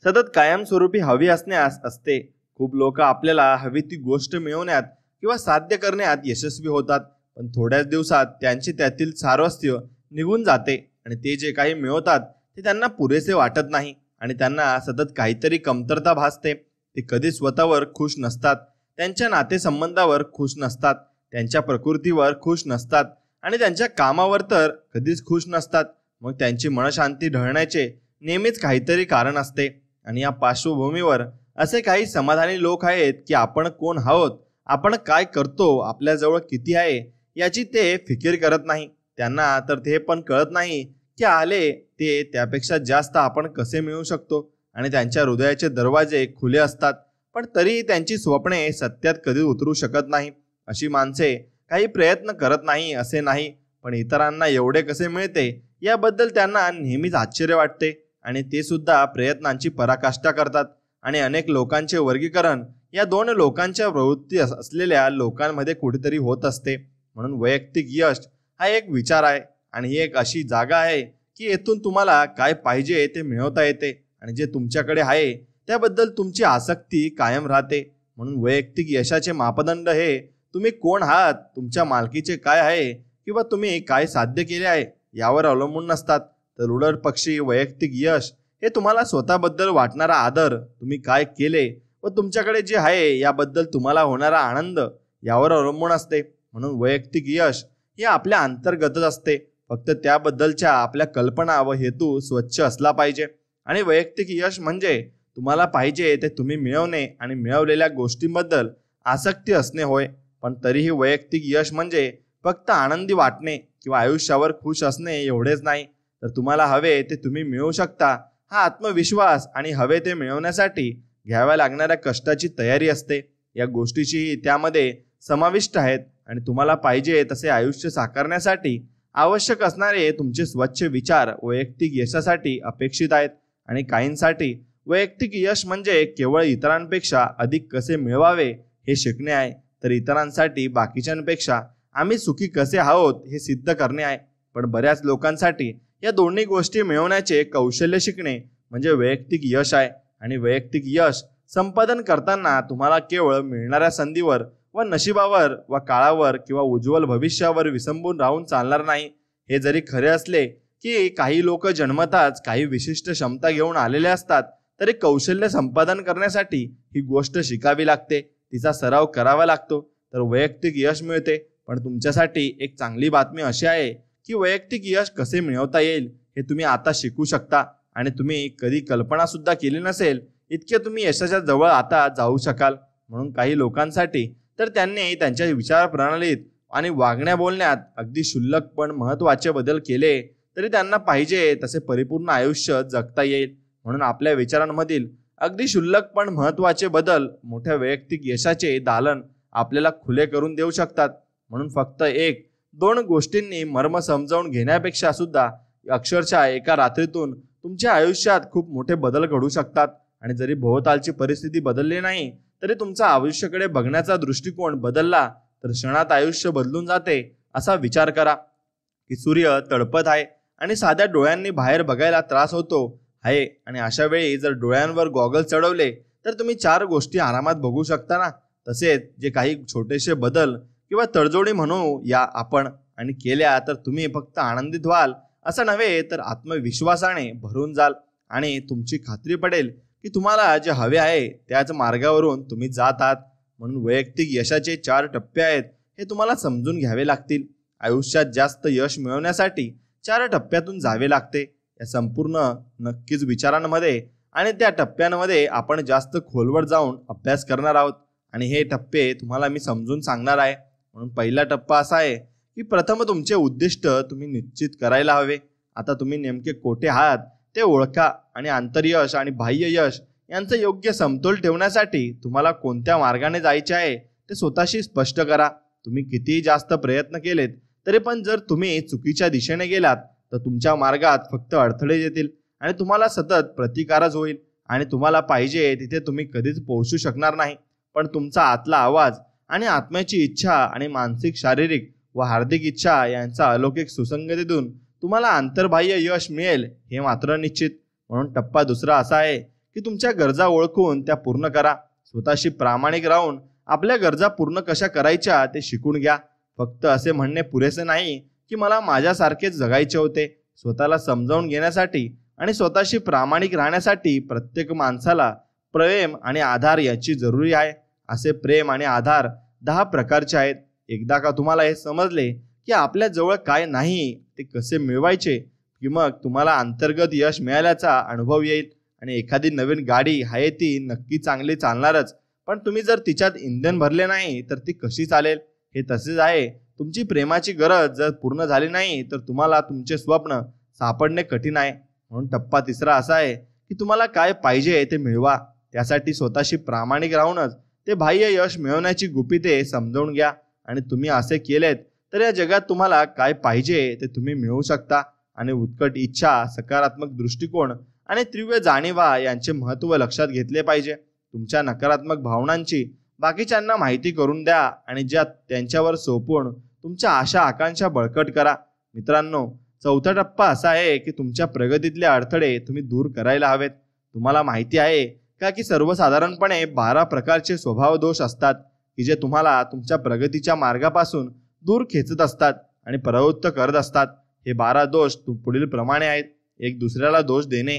सतत कायमस्वरूपी हवी असण्यास असते. खूप लोक आपल्याला हवी ती गोष्ट मिळवण्यात किंवा साध्य करण्यात यशस्वी होतात, पण थोड्याच दिवसात त्यांचे त्यातील सारस्त्य निघून जाते आणि ते जे काही मिळवतात ते त्यांना पुरेसे वाटत नाही आणि त्यांना सतत काहीतरी कमतरता भासते. ते कधीच स्वतःवर खुश नसतात, त्यांच्या नातेसंबंधावर खुश नसतात, त्यांच्या प्रकृतीवर खुश नसतात आणि त्यांच्या कामावर तर कधीच खुश नसतात. मग त्यांची मनशांती ढळण्याचे नेहमीच काहीतरी कारण असते. आणि या पार्श्वभूमीवर असे काही समाधानी लोक आहेत की आपण कोण आहोत, आपण काय करतो, आपल्याजवळ किती आहे याची ते फिकीर करत नाही. त्यांना तर ते पण कळत नाही की आले ते त्यापेक्षा जास्त आपण कसे मिळवू शकतो. आणि त्यांच्या हृदयाचे दरवाजे खुले असतात, पण तरी त्यांची स्वप्ने सत्यात कधी उतरू शकत नाही. अशी माणसे काही प्रयत्न करत नाही असे नाही, पण इतरांना एवढे कसे मिळते याबद्दल त्यांना नेहमीच आश्चर्य वाटते आणि ते सुद्धा प्रयत्नांची पराकाष्ठा करतात. आणि अनेक लोकांचे वर्गीकरण या दोन लोकांच्या प्रवृत्ती असलेल्या लोकांमध्ये कुठेतरी होत असते. म्हणून वैयक्तिक यश हा एक विचार आहे आणि ही एक अशी जागा आहे की येथून तुम्हाला काय पाहिजे ते मिळवता येते आणि जे तुमच्याकडे आहे त्याबद्दल तुमची आसक्ती कायम राहते. म्हणून वैयक्तिक यशाचे मापदंड हे तुम्ही कोण आहात, तुमच्या मालकीचे काय आहे किंवा तुम्ही काय साध्य केले आहे यावर अवलंबून नसतात. तर उलट पक्षी वैयक्तिक यश हे तुम्हाला स्वतःबद्दल वाटणारा आदर, तुम्ही काय केले व तुमच्याकडे जे आहे याबद्दल तुम्हाला होणारा आनंद यावर अवलंबून असते. म्हणून वैयक्तिक यश हे आपल्या अंतर्गतच असते, फक्त त्याबद्दलच्या आपल्या कल्पना व हेतू स्वच्छ असला पाहिजे. आणि वैयक्तिक यश म्हणजे तुम्हाला पाहिजे ते तुम्ही मिळवणे आणि मिळवलेल्या गोष्टींबद्दल आसक्ती असणे होय. पण तरीही वैयक्तिक यश म्हणजे फक्त आनंदी वाटणे किंवा आयुष्यावर खुश असणे एवढेच नाही, तर तुम्हाला हवे ते तुम्ही मिळवू शकता हा आत्मविश्वास आणि हवे ते मिळवण्यासाठी घ्याव्या लागणाऱ्या कष्टाची तयारी असते. या गोष्टीची त्यामध्ये समाविष्ट आहेत आणि तुम्हाला पाहिजे तसे आयुष्य साकारण्यासाठी आवश्यक असणारे तुमचे स्वच्छ विचार वैयक्तिक यशासाठी अपेक्षित आहेत. आणि काहींसाठी वैयक्तिक यश म्हणजे केवळ इतरांपेक्षा अधिक कसे मिळवावे हे शिकणे आहे, तर इतरांसाठी बाकीच्यांपेक्षा आम्ही सुखी कसे आहोत हे सिद्ध करणे आहे. पण बऱ्याच लोकांसाठी या दोन्ही गोष्टी मिळवण्याचे कौशल्य शिकणे म्हणजे वैयक्तिक यश आहे. आणि वैयक्तिक यश संपादन करताना तुम्हाला केवळ मिळणाऱ्या संधीवर व नशिबावर व काळावर किंवा उज्ज्वल भविष्यावर विसंबून राहून चालणार नाही. हे जरी खरे असले की काही लोक जन्मताच काही विशिष्ट क्षमता घेऊन आलेले असतात, तरी कौशल्य संपादन करण्यासाठी ही गोष्ट शिकावी लागते, तिचा सराव करावा लागतो, तर वैयक्तिक यश मिळते. पण तुमच्यासाठी एक चांगली बातमी अशी आहे की वैयक्तिक यश कसे मिळवता येईल हे तुम्ही आता शिकू शकता आणि तुम्ही कधी कल्पना सुद्धा केली नसेल इतके तुम्ही यशाच्या जवळ आता जाऊ शकाल. म्हणून काही लोकांसाठी तर त्यांनी त्यांच्या विचार प्रणालीत आणि वागण्या बोलण्यात अगदी क्षुल्लक पण महत्त्वाचे बदल केले तरी त्यांना पाहिजे तसे परिपूर्ण आयुष्य जगता येईल. म्हणून आपल्या विचारांमधील अगदी क्षुल्लक पण महत्त्वाचे बदल मोठ्या वैयक्तिक यशाचे दालन आपल्याला खुले करून देऊ शकतात. म्हणून फक्त 1-2 गोष्टींनी मर्म समजावून घेण्यापेक्षा सुद्धा अक्षरशः एका रात्रीतून तुमच्या आयुष्यात खूप मोठे बदल घडू शकतात. आणि जरी भोवतालची परिस्थिती बदलली नाही तरी तुमचा आयुष्याकडे बघण्याचा दृष्टिकोन बदलला तर क्षणात आयुष्य बदलून जाते. असा विचार करा की सूर्य तळपत आहे आणि साध्या डोळ्यांनी बाहेर बघायला त्रास होतो आहे, आणि अशा वेळी जर डोळ्यांवर गॉगल चढवले तर तुम्ही 4 गोष्टी आरामात बघू शकता ना. तसेच जे काही छोटेसे बदल किंवा तडजोडी म्हणू या आपण आणि केल्या तर तुम्ही फक्त आनंदित व्हाल असं नव्हे तर आत्मविश्वासाने भरून जाल आणि तुमची खात्री पडेल की तुम्हाला जे हवे आहे त्याच मार्गावरून तुम्ही जात आहात. म्हणून वैयक्तिक यशाचे 4 टप्पे आहेत हे तुम्हाला समजून घ्यावे लागतील. आयुष्यात जास्त यश मिळवण्यासाठी 4 टप्प्यातून जावे लागते. या संपूर्ण नक्कीच विचारांमध्ये आणि त्या टप्प्यांमध्ये आपण जास्त खोलवर जाऊन अभ्यास करणार आहोत आणि हे टप्पे तुम्हाला मी समजून सांगणार आहे. म्हणून पहिला टप्पा असा आहे की प्रथम तुमचे उद्दिष्ट तुम्ही निश्चित करायला हवे. आता तुम्ही नेमके कोठे आहात ते ओळखा आणि आंतरयश आणि बाह्य यश यांचं योग्य समतोल ठेवण्यासाठी तुम्हाला कोणत्या मार्गाने जायचे आहे ते स्वतःशी स्पष्ट करा. तुम्ही कितीही जास्त प्रयत्न केलेत तरी पण जर तुम्ही चुकीच्या दिशेने गेलात तर तुमच्या मार्गात फक्त अडथळे येतील आणि तुम्हाला सतत प्रतिकारच होईल आणि तुम्हाला पाहिजे तिथे तुम्ही कधीच पोहोचू शकणार नाही. पण तुमचा आतला आवाज आणि आत्म्याची इच्छा आणि मानसिक, शारीरिक व हार्दिक इच्छा यांचा अलौकिक सुसंगतीतून तुम्हाला आंतरबाह्य यश मिळेल हे मात्र निश्चित. म्हणून टप्पा दुसरा असा आहे की तुमच्या गरजा ओळखून त्या पूर्ण करा. स्वतःशी प्रामाणिक राहून आपल्या गरजा पूर्ण कशा करायच्या ते शिकून घ्या. फक्त असे म्हणणे पुरेसे नाही की मला माझ्यासारखेच जगायचे होते. स्वतःला समजावून घेण्यासाठी आणि स्वतःशी प्रामाणिक राहण्यासाठी प्रत्येक माणसाला प्रेम आणि आधार याची जरुरी आहे. असे प्रेम आणि आधार 10 प्रकारचे आहेत. एकदा का तुम्हाला हे समजले की आपल्या जवळ काय नाही ते कसे मिळवायचे की मग तुम्हाला अंतर्गत यश मिळाल्याचा अनुभव येईल. आणि एखादी नवीन गाडी आहे ती नक्की चांगली चालणारच, पण तुम्ही जर तिच्यात इंधन भरले नाही तर ती कशी चालेल. हे तसेच आहे, तुमची प्रेमाची गरज जर पूर्ण झाली नाही तर तुम्हाला तुमचे स्वप्न सापडणे कठीण आहे. म्हणून टप्पा तिसरा असा आहे की तुम्हाला काय पाहिजे ते मिळवा. त्यासाठी स्वतःशी प्रामाणिक राहूनच ते बाह्य यश मिळवण्याची गुपिते समजावून घ्या. आणि तुम्ही असे केलेत तर या जगात तुम्हाला काय पाहिजे ते तुम्ही मिळवू शकता. आणि उत्कट इच्छा, सकारात्मक दृष्टिकोन आणि तीव्र जाणीवा यांचे महत्त्व लक्षात घेतले पाहिजे. तुमच्या नकारात्मक भावनांची बाकीच्यांना माहिती करून द्या आणि ज्या त्यांच्यावर सोपवून तुमच्या आशा आकांक्षा बळकट करा. मित्रांनो, चौथा टप्पा असा आहे की तुमच्या प्रगतीतले अडथळे तुम्ही दूर करायला हवेत. तुम्हाला माहिती आहे का की सर्वसाधारणपणे 12 प्रकारचे स्वभाव दोष असतात की जे तुम्हाला तुमच्या प्रगतीच्या मार्गापासून दूर खेचत असतात आणि प्रवृत्त करत असतात. हे 12 दोष पुढील प्रमाणे आहेत. 1. दुसऱ्याला दोष देणे.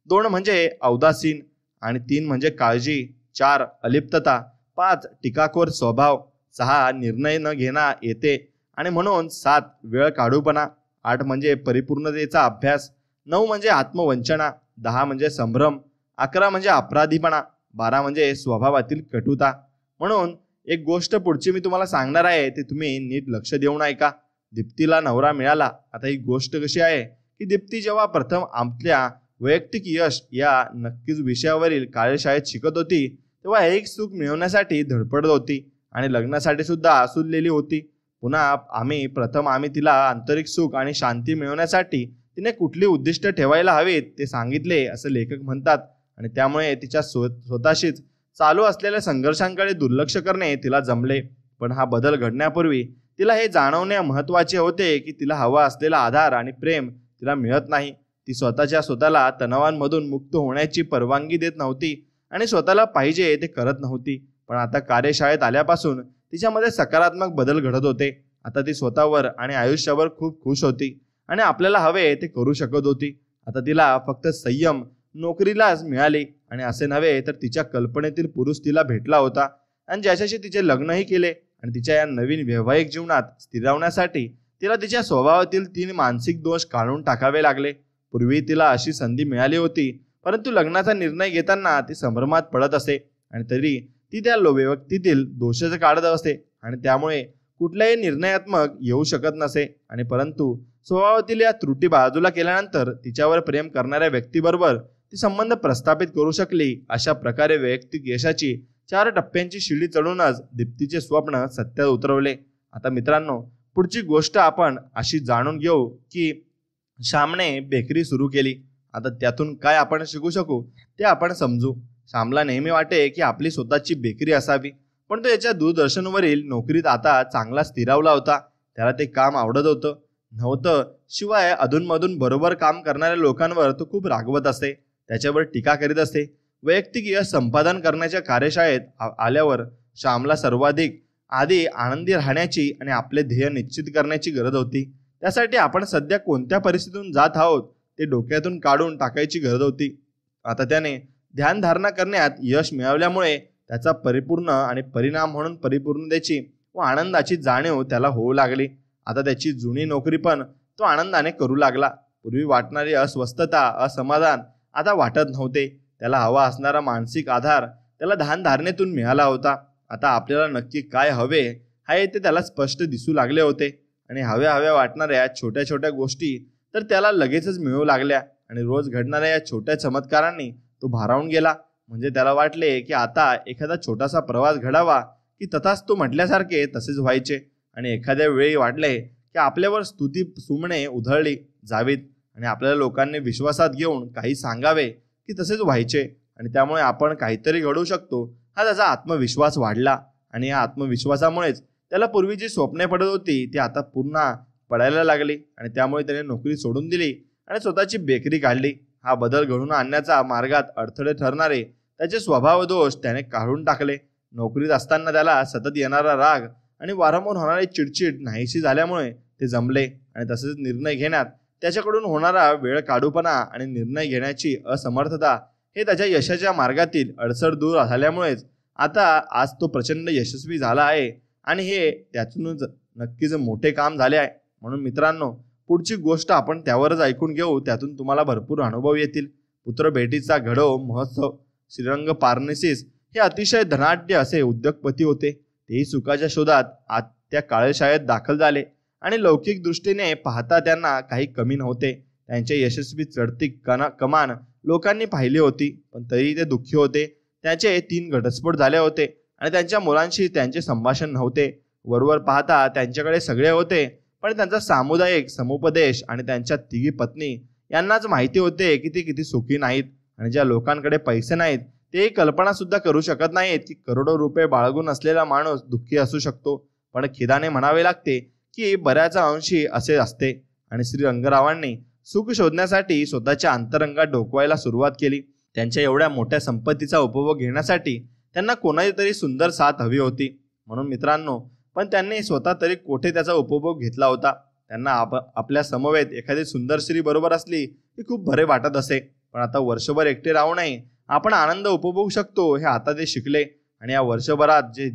2. म्हणजे औदासीन. आणि 3. म्हणजे काळजी. 4. अलिप्तता. 5. टीकाखोर स्वभाव. 6. निर्णय न घेणा येते आणि म्हणून 7. वेळ काढूपणा. 8. म्हणजे परिपूर्णतेचा अभ्यास. 9. म्हणजे आत्मवंचना. 10. म्हणजे संभ्रम. 11. म्हणजे अपराधीपणा. 12. म्हणजे स्वभावातील कटुता. म्हणून एक गोष्ट पुढची मी तुम्हाला सांगणार आहे ते तुम्ही नीट लक्ष देऊन ऐका. दीप्तीला नवरा मिळाला. आता ही गोष्ट कशी आहे की दीप्ती जेव्हा प्रथम आपल्या वैयक्तिक यश या नक्कीच विषयावरील कार्यशाळेत शिकत होती तेव्हा एक सुख मिळवण्यासाठी धडपडत होती आणि लग्नासाठी सुद्धा आसुरलेली होती. पुन्हा आम्ही तिला आंतरिक सुख आणि शांती मिळवण्यासाठी तिने कुठली उद्दिष्ट ठेवायला हवीत ते सांगितले असं लेखक म्हणतात. आणि त्यामुळे तिच्या स्वतःशीच चालू असलेल्या संघर्षांकडे दुर्लक्ष करणे तिला जमले. पण हा बदल घडण्यापूर्वी तिला हे जाणवणे महत्त्वाचे होते की तिला हवा असलेला आधार आणि प्रेम तिला मिळत नाही. ती स्वतःला तणावांमधून मुक्त होण्याची परवानगी देत नव्हती आणि स्वतःला पाहिजे ते करत नव्हती. पण आता कार्यशाळेत आल्यापासून तिच्यामध्ये सकारात्मक बदल घडत होते. आता ती स्वतःवर आणि आयुष्यावर खूप खुश होती आणि आपल्याला हवे ते करू शकत होती. आता तिला फक्त संयम नोकरीलाच मिळाली आणि असे नव्हे तर तिच्या कल्पनेतील पुरुष तिला भेटला होता आणि ज्याच्याशी तिचे लग्नही केले. आणि तिच्या या नवीन वैवाहिक जीवनात स्थिरावण्यासाठी तिला तिच्या स्वभावातील 3 मानसिक दोष काढून टाकावे लागले. पूर्वी तिला अशी संधी मिळाली होती, परंतु लग्नाचा निर्णय घेताना ती संभ्रमात पडत असे आणि तरी ती त्या व्यक्तीतील दोषच काढत असे आणि त्यामुळे कुठल्याही निर्णयात्मक येऊ शकत नसे. आणि परंतु स्वभावातील या त्रुटी बाजूला केल्यानंतर तिच्यावर प्रेम करणाऱ्या व्यक्तीबरोबर ती संबंध प्रस्थापित करू शकली. अशा प्रकारे वैयक्तिक यशाची 4 टप्प्यांची शिडी चढूनच दीप्तीचे स्वप्न सत्यात उतरवले. आता मित्रांनो, पुढची गोष्ट आपण अशी जाणून घेऊ की श्यामने बेकरी सुरू केली. आता त्यातून काय आपण शिकू शकू ते आपण समजू. श्यामला नेहमी वाटे की आपली स्वतःची बेकरी असावी, पण तो याच्या दूरदर्शनवरील नोकरीत आता चांगला स्थिरावला होता. त्याला ते काम आवडत नव्हतं. शिवाय अधूनमधून बरोबर काम करणाऱ्या लोकांवर तो खूप रागवत असे, त्याच्यावर टीका करीत असे. वैयक्तिक यश संपादन करण्याच्या कार्यशाळेत आल्यावर श्यामला सर्वाधिक आधी आनंदी राहण्याची आणि आपले ध्येय निश्चित करण्याची गरज होती. त्यासाठी आपण सध्या कोणत्या परिस्थितीतून जात आहोत ते डोक्यातून काढून टाकायची गरज होती. आता त्याने ध्यानधारणा करण्यात यश मिळवल्यामुळे त्याचा परिपूर्ण आणि परिणाम म्हणून परिपूर्णतेची व आनंदाची जाणीव त्याला होऊ लागली. आता त्याची जुनी नोकरी पण तो आनंदाने करू लागला. पूर्वी वाटणारी अस्वस्थता, असमाधान आता वाटत नव्हते. त्याला हवा असणारा मानसिक आधार त्याला ध्यानधारणेतून मिळाला होता. आता आपल्याला नक्की काय हवे आहे ते त्याला स्पष्ट दिसू लागले होते आणि हव्या वाटणाऱ्या छोट्या छोट्या गोष्टी तर त्याला लगेचच मिळू लागल्या आणि रोज घडणाऱ्या या छोट्या चमत्कारांनी तो भारावून गेला. म्हणजे त्याला वाटले की आता एखादा छोटासा प्रवास घडावा की तथास्तु म्हटल्यासारखे तसेच व्हायचे. आणि एखाद्या वेळी वाटले की आपल्यावर स्तुती सुमणे उधळली जावीत आणि आपल्याला लोकांनी विश्वासात घेऊन काही सांगावे की तसेच व्हायचे. आणि त्यामुळे आपण काहीतरी घडवू शकतो हा त्याचा आत्मविश्वास वाढला. आणि या आत्मविश्वासामुळेच त्याला पूर्वी जी स्वप्ने पडत होती ती आता पुन्हा पडायला लागली. आणि त्यामुळे त्याने नोकरी सोडून दिली आणि स्वतःची बेकरी काढली. हा बदल घडवून आणण्याचा मार्गात अडथळे ठरणारे त्याचे स्वभाव दोष त्याने काढून टाकले. नोकरीत असताना त्याला सतत येणारा राग आणि वारंवार होणारी चिडचिड नाहीशी झाल्यामुळे ते जमले आणि तसेच निर्णय घेण्यात त्याच्याकडून होणारा वेळ काढूपणा आणि निर्णय घेण्याची असमर्थता हे त्याच्या यशाच्या मार्गातील अडसर दूर झाल्यामुळेच आता आज तो प्रचंड यशस्वी झाला आहे आणि हे त्यातूनच नक्कीच मोठे काम झाले आहे. म्हणून मित्रांनो, पुढची गोष्ट आपण त्यावरच ऐकून घेऊ, त्यातून तुम्हाला भरपूर अनुभव येतील. पुत्रभेटीचा घडो महोत्सव. श्रीरंग पारनेसिस हे अतिशय धनाढ्य असे उद्योगपती होते. तेही सुखाच्या शोधात आज त्या काळशाळेत दाखल झाले आणि लौकिक दृष्टीने पाहता त्यांना काही कमी नव्हते. त्यांचे यशस्वी चढती कमान लोकांनी पाहिली होती, पण तरी ते दुःखी होते. त्याचे 3 घटस्फोट झाले होते आणि त्यांच्या मुलांशी त्यांचे संभाषण नव्हते. वरवर पाहता त्यांच्याकडे सगळे होते, पण त्यांचा सामुदायिक समुपदेश आणि त्यांच्या 3 पत्नी यांनाच माहिती होते की ते किती सुखी नाहीत. आणि ज्या लोकांकडे पैसे नाहीत ते कल्पना सुद्धा करू शकत नाहीत की करोडो रुपये बाळगून असलेला माणूस दुःखी असू शकतो. पण खिदाने म्हणावे लागते की बऱ्याच अंशी असे असते. आणि श्री रंगरावांनी सुख शोधण्यासाठी स्वतःच्या अंतरंगात डोकवायला सुरुवात केली. त्यांच्या एवढ्या मोठ्या संपत्तीचा उपभोग घेण्यासाठी त्यांना कोणाची तरी सुंदर साथ हवी होती. म्हणून मित्रांनो, पण त्यांनी स्वतः तरी कोठे त्याचा उपभोग घेतला होता. त्यांना आपल्या समवेत एखादी सुंदर स्त्री बरोबर असली की खूप बरे वाटत असे. पण आता वर्षभर एकटे राहू नये, आपण आनंद उपभोगू शकतो हे आता ते शिकले. आणि या वर्षभरात जे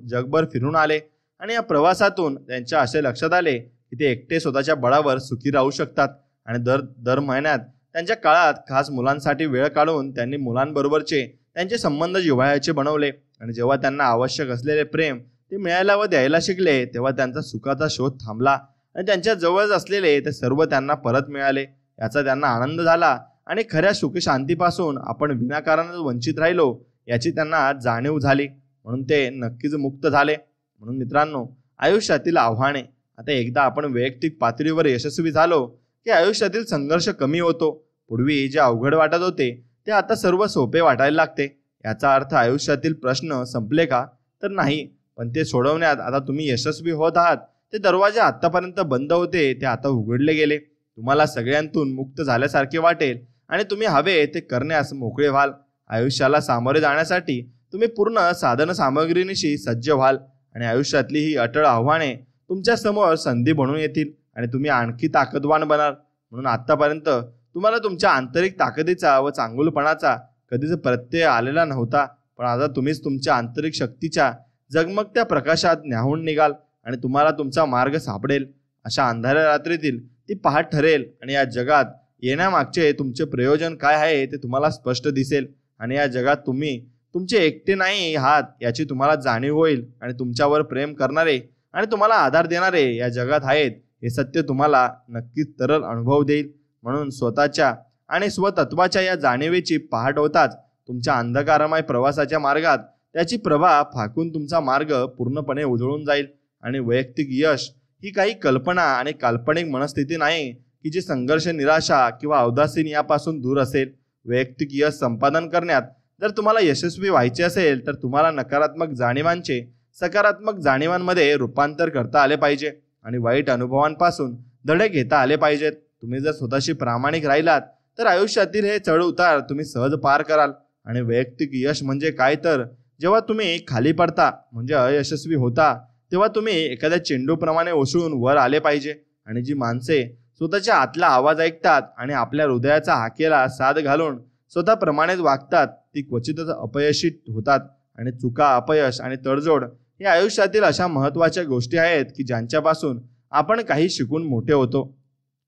जगभर फिरून आले आणि या प्रवासातून त्यांच्या असे लक्षात आले की ते एकटे स्वतःच्या बळावर सुखी राहू शकतात. आणि दर महिन्यात त्यांच्या काळात खास मुलांसाठी वेळ काढून त्यांनी मुलांबरोबरचे त्यांचे संबंध जिव्हाळ्याचे बनवले. आणि जेव्हा त्यांना आवश्यक असलेले प्रेम ते मिळायला व द्यायला शिकले, तेव्हा त्यांचा सुखाचा शोध थांबला आणि त्यांच्या जवळच असलेले ते सर्व त्यांना परत मिळाले. याचा त्यांना आनंद झाला आणि खऱ्या सुख शांतीपासून आपण विनाकारण वंचित राहिलो याची त्यांना जाणीव झाली. म्हणून ते नक्कीच मुक्त झाले. म्हणून मित्रांनो, आयुष्यातील आव्हाने. आता एकदा आपण वैयक्तिक पातळीवर यशस्वी झालो की आयुष्यातील संघर्ष कमी होतो. पूर्वी जे अवघड वाटत होते ते आता सर्व सोपे वाटायला लागते. याचा अर्थ आयुष्यातील प्रश्न संपले का? तर नाही, पण ते सोडवण्यात आता तुम्ही यशस्वी होत आहात. ते दरवाजे आतापर्यंत बंद होते ते आता उघडले गेले. तुम्हाला सगळ्यांतून मुक्त झाल्यासारखे वाटेल आणि तुम्ही हवे ते करण्यास मोकळे व्हाल. आयुष्याला सामोरे जाण्यासाठी तुम्ही पूर्ण साधन सामग्रीनिशी सज्ज व्हाल आणि आयुष्यातली ही अटळ आव्हाने तुमच्या समोर संधी बनून येतील आणि तुम्ही आणखी ताकदवान बनाल. म्हणून आतापर्यंत तुम्हाला तुमच्या आंतरिक ताकदीचा व चांगुलपणाचा कधीच प्रत्यय आलेला नव्हता, पण आता तुम्हीच तुमच्या आंतरिक शक्तीच्या जगमगत्या प्रकाशात न्याहून निघाल आणि तुम्हाला तुमचा मार्ग सापडेल. अशा अंधाऱ्या रात्रीतील ती पहाट ठरेल आणि या जगात येण्यामागचे तुमचे प्रयोजन काय आहे ते तुम्हाला स्पष्ट दिसेल. आणि या जगात तुम्ही तुमचे एकटे नाही आहात याची तुम्हाला जाणीव होईल आणि तुमच्यावर प्रेम करणारे आणि तुम्हाला आधार देणारे या जगात आहेत हे सत्य तुम्हाला नक्कीच तरल अनुभव देईल. म्हणून स्वतःच्या आणि स्वतत्वाच्या या जाणीवेची पहाट होताच तुमच्या अंधकारमय प्रवासाच्या मार्गात त्याची प्रभा फाकून तुमचा मार्ग पूर्णपणे उजळून जाईल. आणि वैयक्तिक यश ही काही कल्पना आणि काल्पनिक मनस्थिती नाही की जी संघर्ष, निराशा किंवा औदासीन यापासून दूर असेल. वैयक्तिक यश संपादन करण्यात जर तुम्हाला यशस्वी व्हायचे असेल तर तुम्हाला नकारात्मक जाणीवांचे सकारात्मक जाणीवांमध्ये रूपांतर करता आले पाहिजे आणि वाईट अनुभवांपासून धडे घेता आले पाहिजेत. तुम्ही जर स्वतःशी प्रामाणिक राहिलात तर आयुष्यातील हे चढ उतार तुम्ही सहज पार कराल. आणि वैयक्तिक यश म्हणजे काय, तर जेव्हा तुम्ही खाली पडता म्हणजे अयशस्वी होता, तेव्हा तुम्ही एखाद्या चेंडूप्रमाणे उसळून वर आले पाहिजे. आणि जी माणसे स्वतःच्या आतला आवाज ऐकतात आणि आपल्या हृदयाचा हाकेला साथ घालून स्वतःप्रमाणेच वागतात ती क्वचितच अपयशी होतात. आणि चुका, अपयश आणि तडजोड हे आयुष्यातील अशा महत्त्वाच्या गोष्टी आहेत की ज्यांच्यापासून आपण काही शिकून मोठे होतो.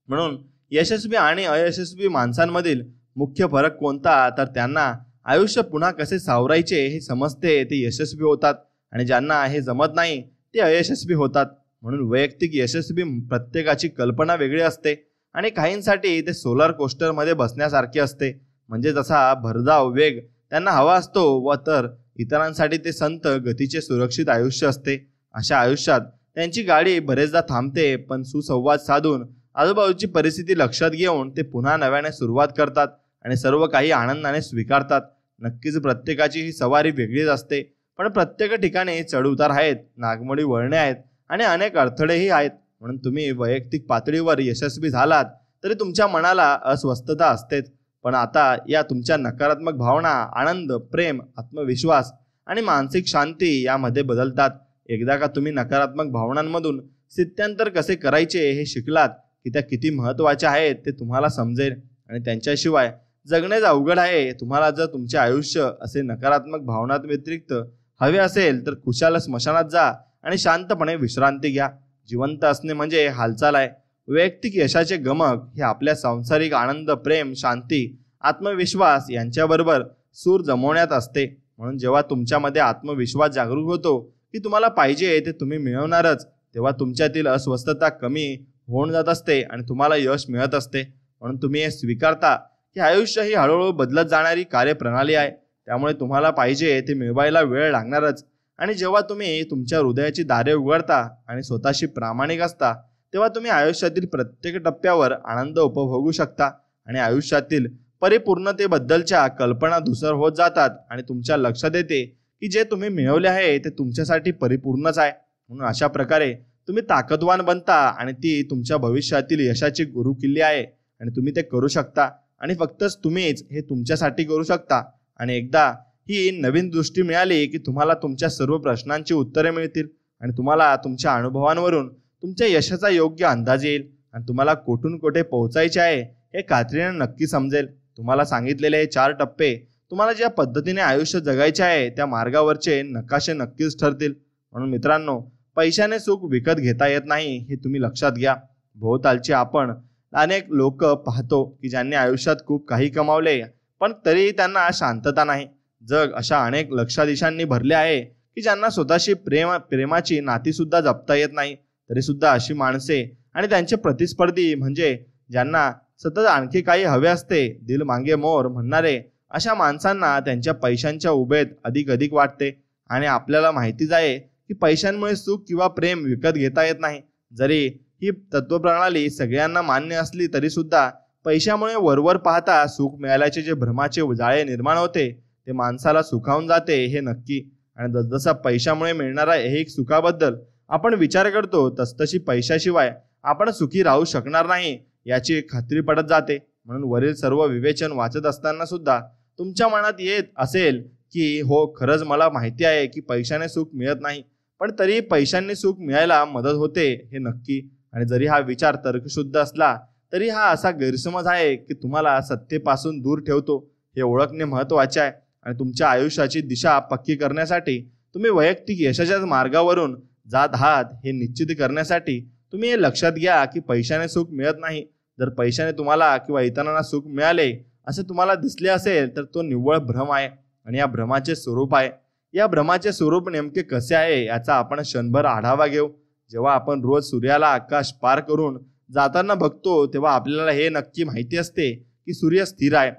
म्हणून यशस्वी आणि अयशस्वी माणसांमधील मुख्य फरक कोणता, तर त्यांना आयुष्य पुन्हा कसे सावरायचे हे समजते ते यशस्वी होतात आणि ज्यांना हे जमत नाही ते अयशस्वी होतात. म्हणून वैयक्तिक यशस्वी प्रत्येकाची कल्पना वेगळी असते आणि काहींसाठी ते सोलर कोस्टरमध्ये बसण्यासारखे असते, म्हणजे जसा भरधाव वेग त्यांना हवा असतो, व तर इतरांसाठी ते संत गतीचे सुरक्षित आयुष्य असते. अशा आयुष्यात त्यांची गाडी बरेचदा थांबते, पण सुसंवाद साधून आजूबाजूची परिस्थिती लक्षात घेऊन ते पुन्हा नव्याने सुरुवात करतात आणि सर्व काही आनंदाने स्वीकारतात. नक्कीच प्रत्येकाची ही सवारी वेगळीच असते, पण प्रत्येक ठिकाणी चढउतार आहेत, नागमोडी वळणे आहेत आणि अनेक अडथळेही आहेत. म्हणून तुम्ही वैयक्तिक पातळीवर यशस्वी झालात तरी तुमच्या मनाला अस्वस्थता असतेच. पण आता या तुमच्या नकारात्मक भावना आनंद, प्रेम, आत्मविश्वास आणि मानसिक शांती यामध्ये बदलतात. एकदा का तुम्ही नकारात्मक भावनांमधून स्थित्यंतर कसे करायचे हे शिकलात की त्या किती महत्त्वाच्या आहेत ते तुम्हाला समजेल आणि त्यांच्याशिवाय जगणेच अवघड आहे. तुम्हाला जर तुमचे आयुष्य असे नकारात्मक भावनांव्यतिरिक्त हवे असेल तर कुशाल स्मशानात जा आणि शांतपणे विश्रांती घ्या. जिवंत असणे म्हणजे हालचाल आहे. वैयक्तिक यशाचे गमक हे आपल्या सांसारिक आनंद, प्रेम, शांती, आत्मविश्वास यांच्याबरोबर सूर जमवण्यात असते. म्हणून जेव्हा तुमच्यामध्ये आत्मविश्वास जागरूक होतो की तुम्हाला पाहिजे ते तुम्ही मिळवणारच, तेव्हा तुमच्यातील अस्वस्थता कमी होऊन जात असते आणि तुम्हाला यश मिळत असते. म्हणून तुम्ही हे स्वीकारता की आयुष्य ही हळूहळू बदलत जाणारी कार्यप्रणाली आहे. त्यामुळे तुम्हाला पाहिजे ते मिळवायला वेळ लागणारच. आणि जेव्हा तुम्ही तुमच्या हृदयाची दारे उघडता आणि स्वतःशी प्रामाणिक असता तेव्हा तुम्ही आयुष्यातील प्रत्येक टप्प्यावर आनंद उपभोगू शकता आणि आयुष्यातील परिपूर्णतेबद्दलच्या कल्पना धुसर होत जातात आणि तुमच्या लक्षात येते की जे तुम्ही मिळवले आहे ते तुमच्यासाठी परिपूर्णच आहे. म्हणून अशा प्रकारे तुम्ही ताकदवान बनता आणि ती तुमच्या भविष्यातील यशाची गुरुकिल्ली आहे आणि तुम्ही ते करू शकता आणि फक्तच तुम्हीच हे तुमच्यासाठी करू शकता. आणि एकदा ही नवीन दृष्टी मिळाली की तुम्हाला तुमच्या सर्व प्रश्नांची उत्तरे मिळतील आणि तुम्हाला तुमच्या अनुभवांवरून तुमच्या यशाचा योग्य अंदाज येईल आणि तुम्हाला कुठून कुठे पोहोचायचे आहे हे खात्रीने नक्की समजेल. तुम्हाला सांगितलेले हे 4 टप्पे तुम्हाला ज्या पद्धतीने आयुष्य जगायचे आहे त्या मार्गावरचे नकाशे नक्कीच ठरतील. म्हणून मित्रांनो, पैशाने सुख विकत घेता येत नाही हे तुम्ही लक्षात घ्या. भोवतालचे आपण अनेक लोक पाहतो की ज्यांनी आयुष्यात खूप काही कमावले पण तरीही त्यांना शांतता नाही. जग अशा अनेक लक्षाधीशांनी भरले आहे की ज्यांना स्वतःशी प्रेमाची नाती सुद्धा जपता येत नाही. तरी सुद्धा अशी माणसे आणि त्यांचे प्रतिस्पर्धी म्हणजे ज्यांना सतत आणखी काही हवे असते, दिल मागे मोर म्हणणारे, अशा माणसांना त्यांच्या पैशांच्या उभेत अधिक वाटते. आणि आपल्याला माहितीच आहे की पैशांमुळे सुख किंवा प्रेम विकत घेता येत नाही. जरी ही तत्वप्रणाली सगळ्यांना मान्य असली तरी सुद्धा पैशामुळे वरवर पाहता सुख मिळाल्याचे जे भ्रमाचे जाळे निर्माण होते ते माणसाला सुखावून जाते हे नक्की. आणि जसजसा पैशामुळे मिळणारा एक सुखाबद्दल आपण विचार करतो तसतशी पैशाशिवाय आपण सुखी राहू शकणार नाही याची खात्री पडत जाते. म्हणून वरील सर्व विवेचन वाचत असताना सुद्धा तुमच्या मनात येत असेल की हो, खरंच मला माहिती आहे की पैशाने सुख मिळत नाही, पण तरी पैशांनी सुख मिळायला मदत होते हे नक्की. आणि जरी हा विचार तर्कशुद्ध असला तरी हा असा गैरसमज आहे की तुम्हाला सत्तेपासून दूर ठेवतो हे ओळखणे महत्त्वाचे आहे. आणि तुमच्या आयुष्याची दिशा पक्की करण्यासाठी तुम्ही वैयक्तिक यशाच्या मार्गावरून जात आहात हे निश्चित करण्यासाठी तुम्ही हे लक्षात घ्या की पैशाने सुख मिळत नाही. जर पैशाने तुम्हाला किंवा इतरांना सुख मिळाले असे तुम्हाला दिसले असेल तर तो निव्वळ भ्रम आहे आणि या भ्रमाचे स्वरूप आहे. या भ्रमाचे स्वरूप नेमके कसे आहे याचा आपण क्षणभर आढावा घेऊ. जेव्हा आपण रोज सूर्याला आकाश पार करून जाताना बघतो तेव्हा आपल्याला हे नक्की माहिती असते की सूर्य स्थिर आहे.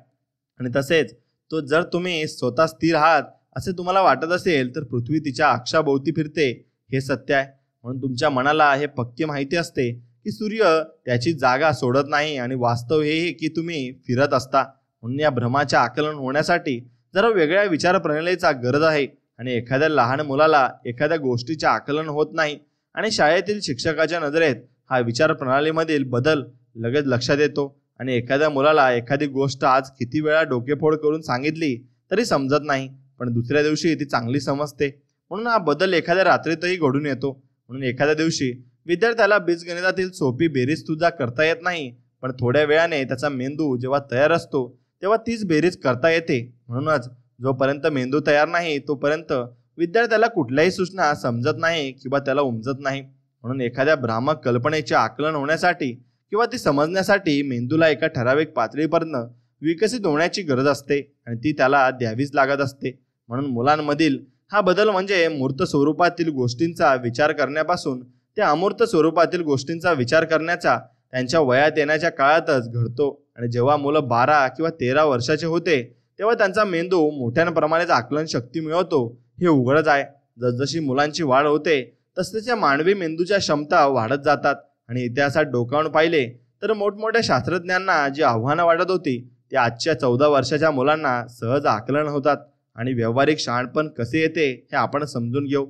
आणि तसेच तो जर तुम्ही स्वतः स्थिर आहात असे तुम्हाला वाटत असेल तर पृथ्वी तिच्या अक्षाभोवती फिरते हे सत्य आहे. म्हणून तुमच्या मनाला हे पक्के माहिती असते की सूर्य त्याची जागा सोडत नाही आणि वास्तव हे की तुम्ही फिरत असता. म्हणून या भ्रमाचे आकलन होण्यासाठी जरा वेगळ्या विचारप्रणालीचा गरज आहे. आणि एखाद्या लहान मुलाला एखाद्या गोष्टीचे आकलन होत नाही आणि शाळेतील शिक्षकाच्या नजरेत हा विचारप्रणालीमधील बदल लगेच लक्षात येतो. आणि एखाद्या मुलाला एखादी गोष्ट आज किती वेळा डोकेफोड करून सांगितली तरी समजत नाही, पण दुसऱ्या दिवशी ती चांगली समजते. म्हणून हा बदल एखाद्या रात्रीतही घडून येतो. म्हणून एखाद्या दिवशी विद्यार्थ्याला बीजगणितातील सोपी बेरीज सुद्धा करता येत नाही, पण थोड्या वेळाने त्याचा मेंदू जेव्हा तयार असतो तेव्हा तीच बेरीज करता येते. म्हणूनच जोपर्यंत मेंदू तयार नाही तोपर्यंत विद्यार्थ्याला कुठल्याही सूचना समजत नाही किंवा त्याला उमजत नाही. म्हणून एखाद्या भ्रामक कल्पनेचे आकलन होण्यासाठी किंवा ती समजण्यासाठी मेंदूला एका ठराविक पातळीपर्यंत विकसित होण्याची गरज असते आणि ती त्याला द्यावीच लागत असते. म्हणून मुलांमधील हा बदल म्हणजे मूर्त स्वरूपातील गोष्टींचा विचार करण्यापासून ते अमूर्त स्वरूपातील गोष्टींचा विचार करण्याचा त्यांच्या वयात येण्याच्या काळातच घडतो. आणि जेव्हा मुलं 12 किंवा 13 वर्षाचे होते तेव्हा त्यांचा मेंदू मोठ्याप्रमाणेच आकलन शक्ती मिळवतो हे उघडच आहे. जसजशी मुलांची वाढ होते तसतशा मानवी मेंदूच्या क्षमता वाढत जातात. आणि इतिहासात डोकावून पाहिले तर मोठमोठ्या शास्त्रज्ञांना जी आव्हानं वाटत होती ते आजच्या 14 वर्षाच्या मुलांना सहज आकलन होतात. आणि व्यावहारिक शहाणपण कसे येते हे आपण समजून घेऊ.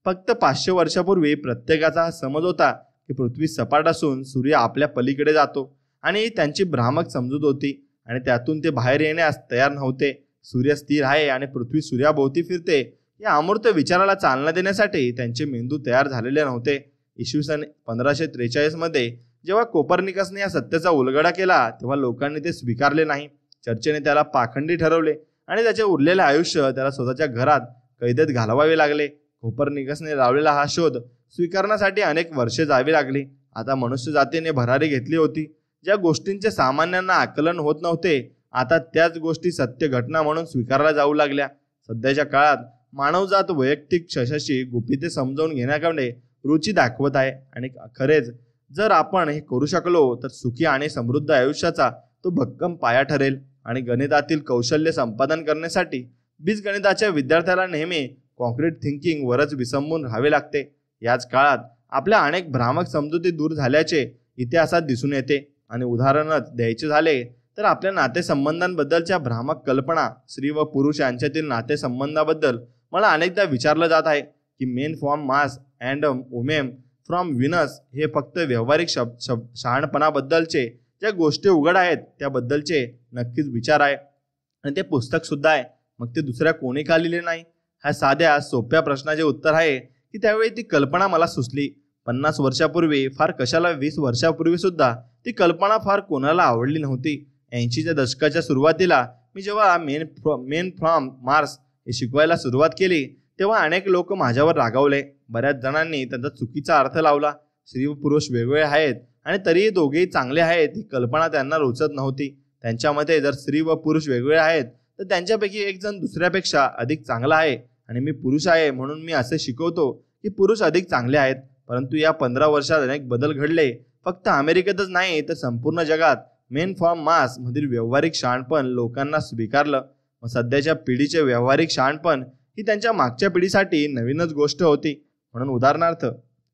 फक्त 500 वर्षापूर्वी प्रत्येकाचा हा समज होता की पृथ्वी सपाट असून सूर्य आपल्या पलीकडे जातो आणि त्यांची भ्रामक समजूत होती. आणि त्यातून ते बाहेर येण्यास तयार नव्हते. सूर्य स्थिर आहे आणि पृथ्वी सूर्याभोवती फिरते या अमूर्त विचाराला चालना देण्यासाठी त्यांचे मेंदू तयार झालेले नव्हते. इसवी सन 1543 मध्ये जेव्हा कोपर्निकसने या सत्याचा उलगडा केला तेव्हा लोकांनी ते स्वीकारले नाही. चर्चेने त्याला पाखंडी ठरवले आणि त्याचे उरलेले आयुष्य त्याला स्वतःच्या घरात कैदेत घालवावे लागले. कोपर्निकसने लावलेला हा शोध स्वीकारण्यासाठी अनेक वर्षे जावी लागली. आता मनुष्य जातीने भरारी घेतली होती. ज्या गोष्टींचे सामान्यांना आकलन होत नव्हते आता त्याच गोष्टी सत्य घटना म्हणून स्वीकारल्या जाऊ लागल्या. सध्याच्या काळात मानवजात वैयक्तिक यशाची गुपिते समजावून घेण्याकडे रुची दाखवत आहे आणि खरेच जर आपण हे करू शकलो तर सुखी आणि समृद्ध आयुष्याचा तो भक्कम पाया ठरेल. आणि गणितातील कौशल्य संपादन करण्यासाठी बीजगणिताच्या विद्यार्थ्याला नेहमी कॉन्क्रीट थिंकिंग वरच विसंबून राहावे लागते. याच काळात आपल्या अनेक भ्रामक समजुती दूर झाल्याचे इतिहासात दिसून येते. आणि उदाहरणच द्यायचे झाले तर आपल्या नातेसंबंधांबद्दलच्या भ्रामक कल्पना स्त्री व पुरुष यांच्यातील नातेसंबंधाबद्दल मला अनेकदा विचारलं जात आहे की main from Mars and women from Venus हे फक्त व्यावहारिक शहाणपणाबद्दलचे ज्या गोष्टी उघड आहेत त्याबद्दलचे नक्कीच विचार आहे आणि ते पुस्तक सुद्धा आहे. मग ते दुसऱ्या कोणी का लिहिले नाही? ह्या साध्या सोप्या प्रश्नाचे उत्तर आहे की त्यावेळी ती कल्पना मला सुचली. 50 वर्षापूर्वी फार कशाला 20 वर्षापूर्वी सुद्धा ती कल्पना फार कोणाला आवडली नव्हती. 80च्या दशकाच्या सुरुवातीला मी जेव्हा मेन फ्रॉम मार्स हे शिकवायला सुरुवात केली तेव्हा अनेक लोक माझ्यावर रागावले. बऱ्याच जणांनी त्याचा चुकीचा अर्थ लावला. स्त्री व पुरुष वेगवेगळे आहेत आणि तरीही दोघेही चांगले आहेत ही कल्पना त्यांना रुचत नव्हती. त्यांच्या मते जर स्त्री व पुरुष वेगवेगळे आहेत तर त्यांच्यापैकी एक जण दुसऱ्यापेक्षा अधिक चांगला आहे आणि मी पुरुष आहे म्हणून मी असे शिकवतो की पुरुष अधिक चांगले आहेत. परंतु या 15 वर्षात अनेक बदल घडले. फक्त अमेरिकेतच नाही तर संपूर्ण जगात मेन फ्रॉम मार्स मधील व्यावहारिक शहाणपण लोकांना स्वीकारलं. मग सध्याच्या पिढीचे व्यावहारिक शहाणपण ही त्यांच्या मागच्या पिढीसाठी नवीनच गोष्ट होती. म्हणून उदाहरणार्थ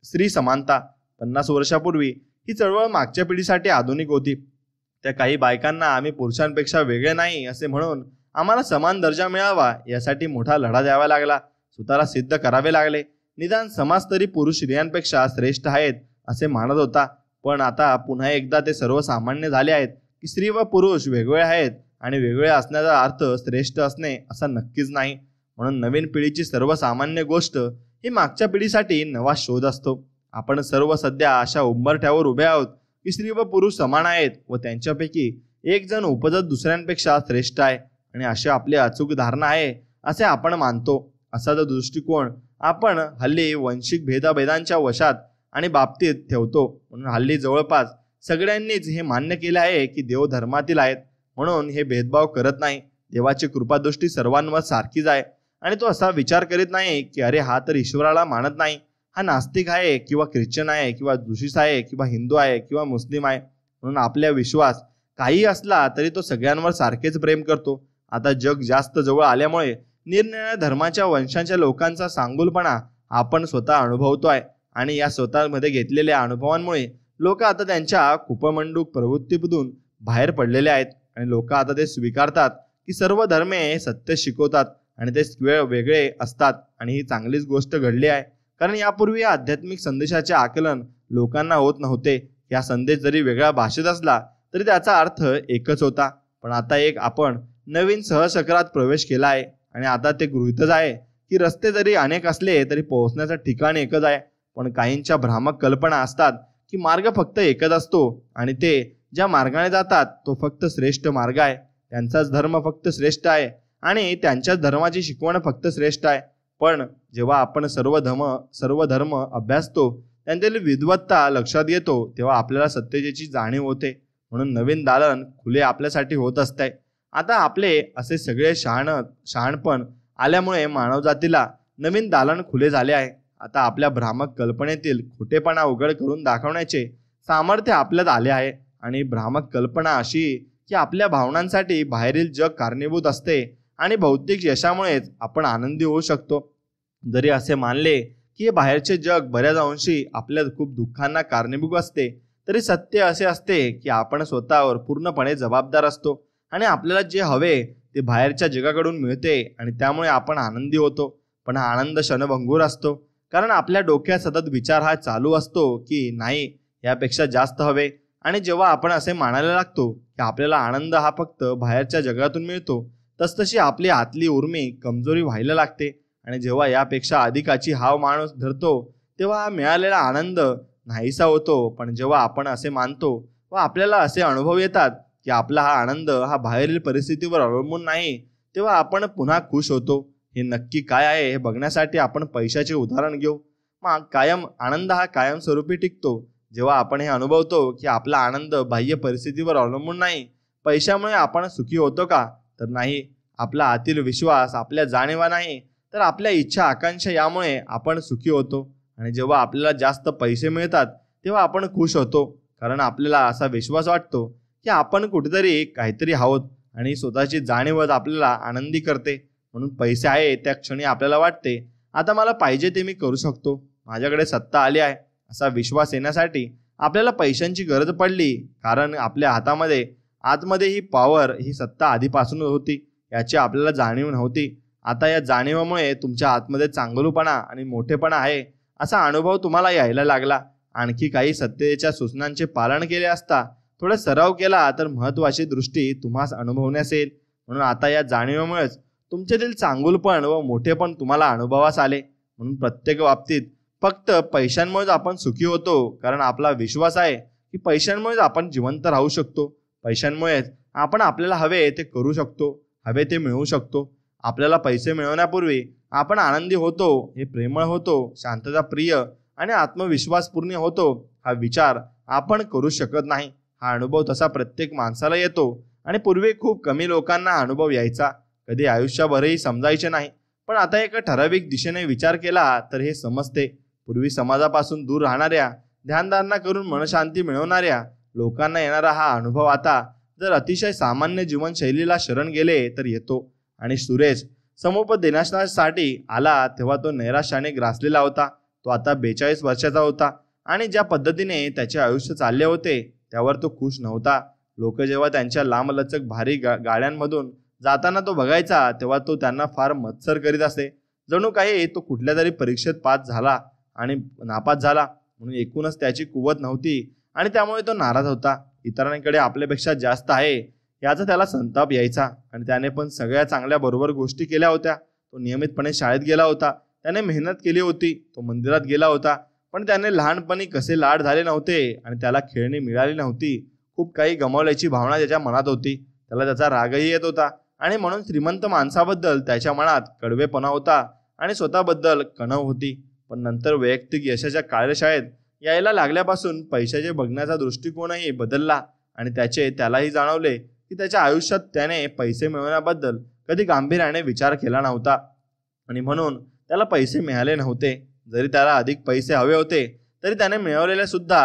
स्त्री समानता 50 वर्षापूर्वी ही चळवळ मागच्या पिढीसाठी आधुनिक होती. त्या काही बायकांना आम्ही पुरुषांपेक्षा वेगळे नाही असे म्हणून आम्हाला समान दर्जा मिळावा यासाठी मोठा लढा द्यावा लागला. स्वतःला सिद्ध करावे लागले. निदान समाज तरी पुरुष स्त्रियांपेक्षा श्रेष्ठ आहेत असे मानत होता. पण आता पुन्हा एकदा ते सर्वसामान्य झाले आहेत की स्त्री व पुरुष वेगवेगळे आहेत आणि वेगळे असण्याचा अर्थ श्रेष्ठ असणे असा नक्कीच नाही. म्हणून नवीन पिढीची सर्वसामान्य गोष्ट ही मागच्या पिढीसाठी नवा शोध असतो. आपण सर्व सध्या अशा उंबरठ्यावर उभे आहोत की स्त्री व पुरुष समान आहेत व त्यांच्यापैकी एक जण उपजत दुसऱ्यांपेक्षा श्रेष्ठ आहे आणि अशी आपली अचूक धारणा आहे असे आपण मानतो. असा जो दृष्टिकोन आपण हल्ली वंशिक भेदाभेदांच्या वशात आणि बाबतीत ठेवतो. म्हणून हल्ली जवळपास सगळ्यांनीच हे मान्य केले आहे की देव धर्मातील आहेत म्हणून हे भेदभाव करत नाही. देवाची कृपादृष्टी सर्वांवर सारखीच आहे आणि तो असा विचार करीत नाही की अरे हा तर ईश्वराला मानत नाही, हा नास्तिक आहे किंवा ख्रिश्चन आहे किंवा ज्युशिस आहे किंवा हिंदू आहे किंवा मुस्लिम आहे. म्हणून आपल्या विश्वास काही असला तरी तो सगळ्यांवर सारखेच प्रेम करतो. आता जग जास्त जवळ आल्यामुळे निरनिराळ्या धर्माच्या वंशांच्या लोकांचा सांगुलपणा आपण स्वतः अनुभवतोय आणि या स्वतःमध्ये घेतलेल्या अनुभवांमुळे लोक आता त्यांच्या कुपमंडूक प्रवृत्तीमधून बाहेर पडलेले आहेत आणि लोक आता ते स्वीकारतात की सर्व धर्मे सत्य शिकवतात आणि ते वेगळे असतात. आणि ही चांगलीच गोष्ट घडली आहे कारण यापूर्वी या आध्यात्मिक संदेशाचे आकलन लोकांना होत नव्हते. या संदेश जरी वेगळ्या भाषेत असला तरी त्याचा अर्थ एकच होता. पण आता एक आपण नवीन सहचक्रात प्रवेश केला आहे आणि आता ते गृहीतच आहे की रस्ते जरी अनेक असले तरी पोहोचण्याचं ठिकाण एकच आहे. पण काहींच्या भ्रामक कल्पना असतात की मार्ग फक्त एकच असतो आणि ते ज्या मार्गाने जातात तो फक्त श्रेष्ठ मार्ग आहे. त्यांचाच धर्म फक्त श्रेष्ठ आहे आणि त्यांच्याच धर्माची शिकवण फक्त श्रेष्ठ आहे. पण जेव्हा आपण सर्व धर्म अभ्यासतो त्यांच्यातील विद्वत्ता लक्षात घेतो तेव्हा आपल्याला सत्यतेची जाणीव होते. म्हणून नवीन दालन खुले आपल्यासाठी होत असते. आता आपले असे सगळे शहाणपण आल्यामुळे मानवजातीला नवीन दालन खुले झाले आहे. आता आपल्या भ्रामक कल्पनेतील खोटेपणा उघड करून दाखवण्याचे सामर्थ्य आपल्यात आले आहे. आणि भ्रामक कल्पना अशी की आपल्या भावनांसाठी बाहेरील जग कारणीभूत असते आणि भौतिक यशामुळेच आपण आनंदी होऊ शकतो. जरी असे मानले की हे बाहेरचे जग बऱ्याच अंशी आपल्या खूप दुःखांना कारणीभूत असते तरी सत्य असे असते की आपण स्वतःवर पूर्णपणे जबाबदार असतो आणि आपल्याला जे हवे ते बाहेरच्या जगाकडून मिळते आणि त्यामुळे आपण आनंदी होतो. पण हा आनंद क्षणभंगूर असतो कारण आपल्या डोक्यात सतत विचार हा चालू असतो की नाही यापेक्षा जास्त हवे आणि जेव्हा आपण असे मानायला लागतो की आपल्याला आनंद हा फक्त बाहेरच्या जगातून मिळतो, तसतशी आपली आतली उर्मी कमजोरी व्हायला लागते. आणि जेव्हा यापेक्षा अधिकाची हाव माणूस धरतो तेव्हा हा मिळालेला आनंद नाहीसा होतो. पण जेव्हा आपण असे मानतो व आपल्याला असे अनुभव येतात की आपला हा आनंद हा बाहेरील परिस्थितीवर अवलंबून नाही, तेव्हा आपण पुन्हा खुश होतो. हे नक्की काय आहे हे बघण्यासाठी आपण पैशाचे उदाहरण घेऊ. मग कायम आनंद हा कायमस्वरूपी टिकतो जेव्हा आपण हे अनुभवतो की आपला आनंद बाह्य परिस्थितीवर अवलंबून नाही. पैशामुळे आपण सुखी होतो का? तर नाही. आपला आतील विश्वास, आपल्या जाणीवा नाही तर आपल्या इच्छा आकांक्षा यामुळे आपण सुखी होतो. आणि जेव्हा आपल्याला जास्त पैसे मिळतात तेव्हा आपण खुश होतो, कारण आपल्याला असा विश्वास वाटतो की आपण कुठेतरी काहीतरी आहोत आणि स्वतःची जाणीवच आपल्याला आनंदी करते. म्हणून पैसे आहे त्या क्षणी आपल्याला वाटते आता मला पाहिजे ते मी करू शकतो, माझ्याकडे सत्ता आली आहे. असा विश्वास येण्यासाठी आपल्याला पैशांची गरज पडली, कारण आपल्या हातामध्ये आतमध्ये ही पॉवर, ही सत्ता आधीपासून होती, याची आपल्याला जाणीव नव्हती. आता या जाणीवामुळे तुमच्या आतमध्ये चांगलूपणा आणि मोठेपणा आहे असा अनुभव तुम्हाला यायला लागला. आणखी काही सत्तेच्या सूचनांचे पालन केले असता, थोडा सराव केला तर महत्वाची दृष्टी तुम्हाला अनुभवण्यास येईल. म्हणून आता या जाणीवेमुळेच तुमच्यातील चांगुलपण व मोठेपण तुम्हाला अनुभवास आले. म्हणून प्रत्येक बाबतीत फक्त पैशांमुळेच आपण सुखी होतो, कारण आपला विश्वास आहे की पैशांमुळेच आपण जिवंत राहू शकतो. पैशांमुळेच आपण आपल्याला हवे ते करू शकतो, हवे ते मिळवू शकतो. आपल्याला पैसे मिळवण्यापूर्वी आपण आनंदी होतो, हे प्रेमळ होतो, शांतता प्रिय आणि आत्मविश्वासपूर्ण होतो, हा विचार आपण करू शकत नाही. हा अनुभव तसा प्रत्येक माणसाला येतो आणि पूर्वी खूप कमी लोकांना अनुभव यायचा, कधी आयुष्यभरही समजायचे नाही. पण आता एका ठराविक दिशेने विचार केला तर हे समजते. पूर्वी समाजापासून दूर राहणाऱ्या, ध्यानधारणा करून मनशांती मिळवणाऱ्या लोकांना येणारा हा अनुभव आता जर अतिशय सामान्य जीवनशैलीला शरण गेले तर येतो. आणि सुरेश समुपदेशनासाठी आला तेव्हा तो नैराश्याने ग्रासलेला होता. तो आता 42 वर्षाचा होता आणि ज्या पद्धतीने त्याचे आयुष्य चालले होते त्यावर तो खुश नव्हता. लोक जेव्हा त्यांच्या लांबलचक भारी गाड्यांमधून जाताना तो बघायचा तेव्हा तो त्यांना फार मत्सर करीत असे. जणू काही तो कुठल्या तरी परीक्षेत पास झाला आणि नापास झाला म्हणून एकूणच त्याची कुवत नव्हती आणि त्यामुळे तो नाराज होता. इतरांकडे आपल्यापेक्षा जास्त आहे याचा त्याला संताप यायचा. आणि त्याने पण सगळ्या चांगल्या बरोबर गोष्टी केल्या होत्या. तो नियमितपणे शाळेत गेला होता, त्याने मेहनत केली होती, तो मंदिरात गेला होता, पण त्याने लहानपणी कसे लाड झाले नव्हते आणि त्याला खेळणी मिळाली नव्हती. खूप काही गमावल्याची भावना त्याच्या मनात होती. त्याला त्याचा रागही येत होता आणि म्हणून श्रीमंत माणसाबद्दल त्याच्या मनात कडवेपणा होता आणि स्वतःबद्दल कणव होती. पण नंतर वैयक्तिक यशाच्या कार्यशाळेत यायला लागल्यापासून पैशाचे बघण्याचा दृष्टिकोनही बदलला आणि त्यालाही जाणवले की त्याच्या आयुष्यात त्याने पैसे मिळवण्याबद्दल कधी गांभीर्याने विचार केला नव्हता आणि म्हणून त्याला पैसे मिळाले नव्हते. जरी त्याला अधिक पैसे हवे होते तरी त्याने मिळवलेले सुद्धा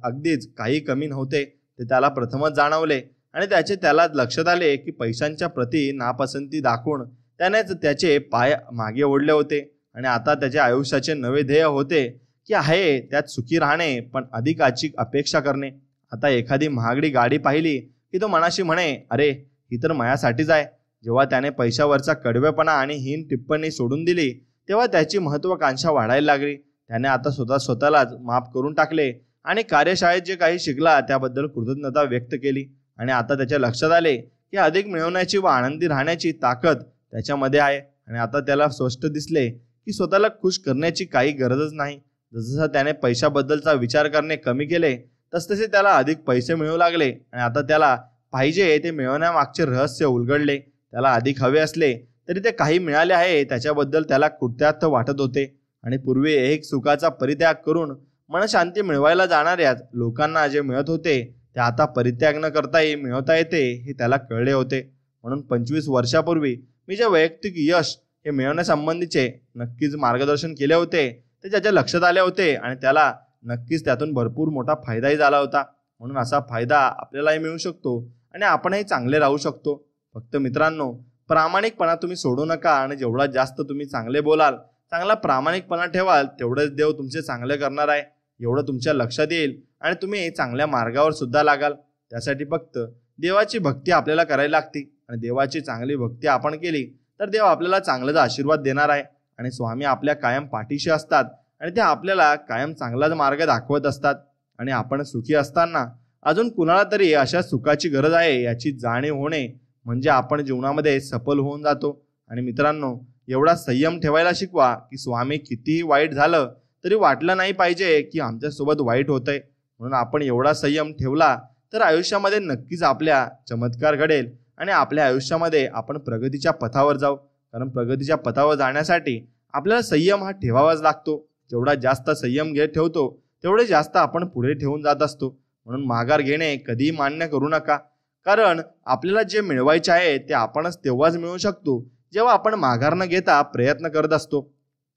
अगदीच काही कमी नव्हते. ते त्याला प्रथमच जाणवले आणि त्याला लक्षात आले की पैशांच्या प्रती नापसंती दाखवून त्यानेच त्याचे पाय मागे ओढले होते. आणि आता त्याच्या आयुष्याचे नवे ध्येय होते की आहे त्यात सुखी राहणे, पण अधिकाची अपेक्षा करणे. आता एखादी महागडी गाडी पाहिली की तो मनाशी म्हणे, अरे ही तर माझ्यासाठीच आहे. जेव्हा त्याने पैशावरचा कडवेपणा आणि हीन टिप्पणी सोडून दिली तेव्हा त्याची महत्वाकांक्षा वाढायला लागली. त्याने आता स्वतःलाच माफ करून टाकले आणि कार्यशाळेत जे काही शिकला त्याबद्दल कृतज्ञता व्यक्त केली. आणि आता त्याच्या लक्षात आले की अधिक मिळवण्याची व आनंदी राहण्याची ताकद त्याच्यामध्ये आहे. आणि आता त्याला स्पष्ट दिसले की स्वतःला खुश करण्याची काही गरजच नाही. जसं त्याने पैशाबद्दलचा विचार करणे कमी केले तसतसे त्याला अधिक पैसे मिळू लागले आणि आता त्याला पाहिजे ते मिळवण्यामागचे रहस्य उलगडले. त्याला अधिक हवे असले तरी ते काही मिळाले आहे त्याच्याबद्दल त्याला कृत्यार्थ वाटत होते. आणि पूर्वी एक सुखाचा परित्याग करून मनशांती मिळवायला जाणाऱ्याच लोकांना जे मिळत होते ते आता परित्याग न करताही मिळवता येते हे त्याला कळले होते. म्हणून 25 वर्षापूर्वी मी जे वैयक्तिक यश हे मिळवण्यासंबंधीचे नक्कीच मार्गदर्शन केले होते ते त्याच्या लक्षात आले होते आणि त्याला नक्कीच त्यातून भरपूर मोठा फायदाही झाला होता. म्हणून असा फायदा आपल्यालाही मिळू शकतो आणि आपणही चांगले राहू शकतो. फक्त मित्रांनो, प्रामाणिकपणा तुम्ही सोडू नका आणि जेवढा जास्त तुम्ही चांगले बोलाल, चांगला प्रामाणिकपणा ठेवाल तेवढेच देव तुमचे चांगले करणार आहे. एवढं तुमच्या लक्षात येईल आणि तुम्ही चांगल्या मार्गावर सुद्धा लागाल. त्यासाठी फक्त देवाची भक्ती आपल्याला करायला लागते आणि देवाची चांगली भक्ती आपण केली तर देव आपल्याला चांगलाच आशीर्वाद देणार आहे. आणि स्वामी आपल्या कायम पाठीशी असतात आणि ते आपल्याला कायम चांगलाच मार्ग दाखवत असतात. आणि आपण सुखी असताना अजून कुणाला तरी अशा सुखाची गरज आहे याची जाणीव होणे म्हणजे आपण जीवनामध्ये सफल होऊन जातो. आणि मित्रांनो, एवढा संयम ठेवायला शिकवा की स्वामी कितीही वाईट झालं तरी वाटलं नाही पाहिजे की आमच्यासोबत वाईट होतंय. म्हणून आपण एवढा संयम ठेवला तर आयुष्यामध्ये नक्कीच आपल्या चमत्कार घडेल आणि आपल्या आयुष्यामध्ये आपण प्रगतीच्या पथावर जाऊ. कारण प्रगतीच्या पथावर जाण्यासाठी आपल्याला संयम हा ठेवावाच लागतो. जेवढा जास्त संयम ठेवतो तेवढे जास्त आपण पुढे ठेवून जात असतो. म्हणून माघार घेणे कधीही मान्य करू नका. कारण आपल्याला जे मिळवायचे आहे ते आपणच तेव्हाच मिळवू शकतो जेव्हा आपण माघार न घेता प्रयत्न करत असतो.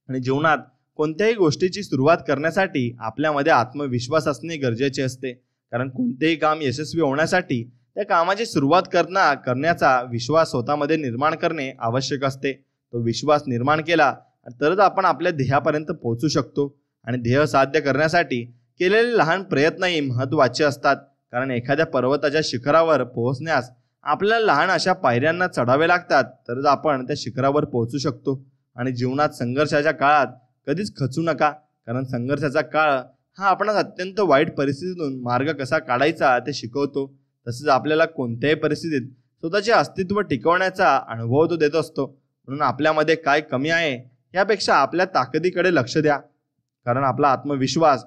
आणि जीवनात कोणत्याही गोष्टीची सुरुवात करण्यासाठी आपल्यामध्ये आत्मविश्वास असणे गरजेचे असते. कारण कोणतेही काम यशस्वी होण्यासाठी त्या कामाची सुरुवात करण्याचा विश्वास स्वतःमध्ये निर्माण करणे आवश्यक असते. तो विश्वास निर्माण केला तरच आपण आपल्या ध्येयापर्यंत पोहोचू शकतो. आणि ध्येय साध्य करण्यासाठी केलेले लहान प्रयत्नही महत्त्वाचे असतात. कारण एखाद्या पर्वताच्या शिखरावर पोहोचण्यास आपल्याला लहान अशा पायऱ्यांना चढावे लागतात तरच आपण त्या शिखरावर पोहोचू शकतो. आणि जीवनात संघर्षाच्या काळात कधीच खचू नका. कारण संघर्षाचा काळ हा आपणास अत्यंत वाईट परिस्थितीतून मार्ग कसा काढायचा ते शिकवतो. तसेच आपल्याला कोणत्याही परिस्थितीत स्वतःचे अस्तित्व टिकवण्याचा अनुभव तो देत असतो. म्हणून आपल्यामध्ये काय कमी आहे यापेक्षा आपल्या ताकदीकडे लक्ष द्या. कारण आपला आत्मविश्वास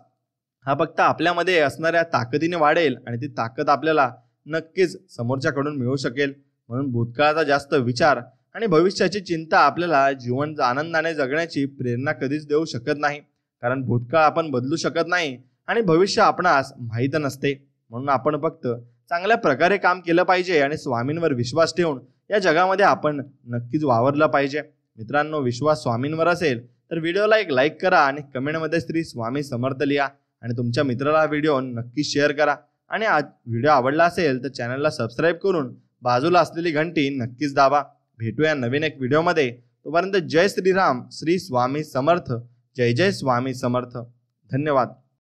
हा फक्त आपल्यामध्ये असणाऱ्या ताकदीने वाढेल आणि ती ताकद आपल्याला नक्कीच समोरच्याकडून मिळू शकेल. म्हणून भूतकाळाचा जास्त विचार आणि भविष्याची चिंता आपल्याला जीवन आनंदाने जगण्याची प्रेरणा कधीच देऊ शकत नाही. कारण भूतकाळ आपण बदलू शकत नाही आणि भविष्य आपणास माहीत नसते. म्हणून आपण फक्त चांगल्या प्रकारे काम केलं पाहिजे आणि स्वामींवर विश्वास ठेवून या जगामध्ये आपण नक्कीच वावरलं पाहिजे. मित्रांनो, विश्वास स्वामींवर असेल तर व्हिडिओला एक लाईक करा आणि कमेंटमध्ये श्री स्वामी समर्थ लिहा. आणि तुमच्या मित्राला व्हिडिओ नक्की शेअर करा. आणि आज व्हिडिओ आवडला असेल तर चॅनलला सबस्क्राईब करून बाजूला असलेली घंटी नक्कीच दाबा. भेटूया नवीन एक व्हिडिओमध्ये. तोपर्यंत जय श्रीराम, श्री स्वामी समर्थ. जय जय स्वामी समर्थ. धन्यवाद.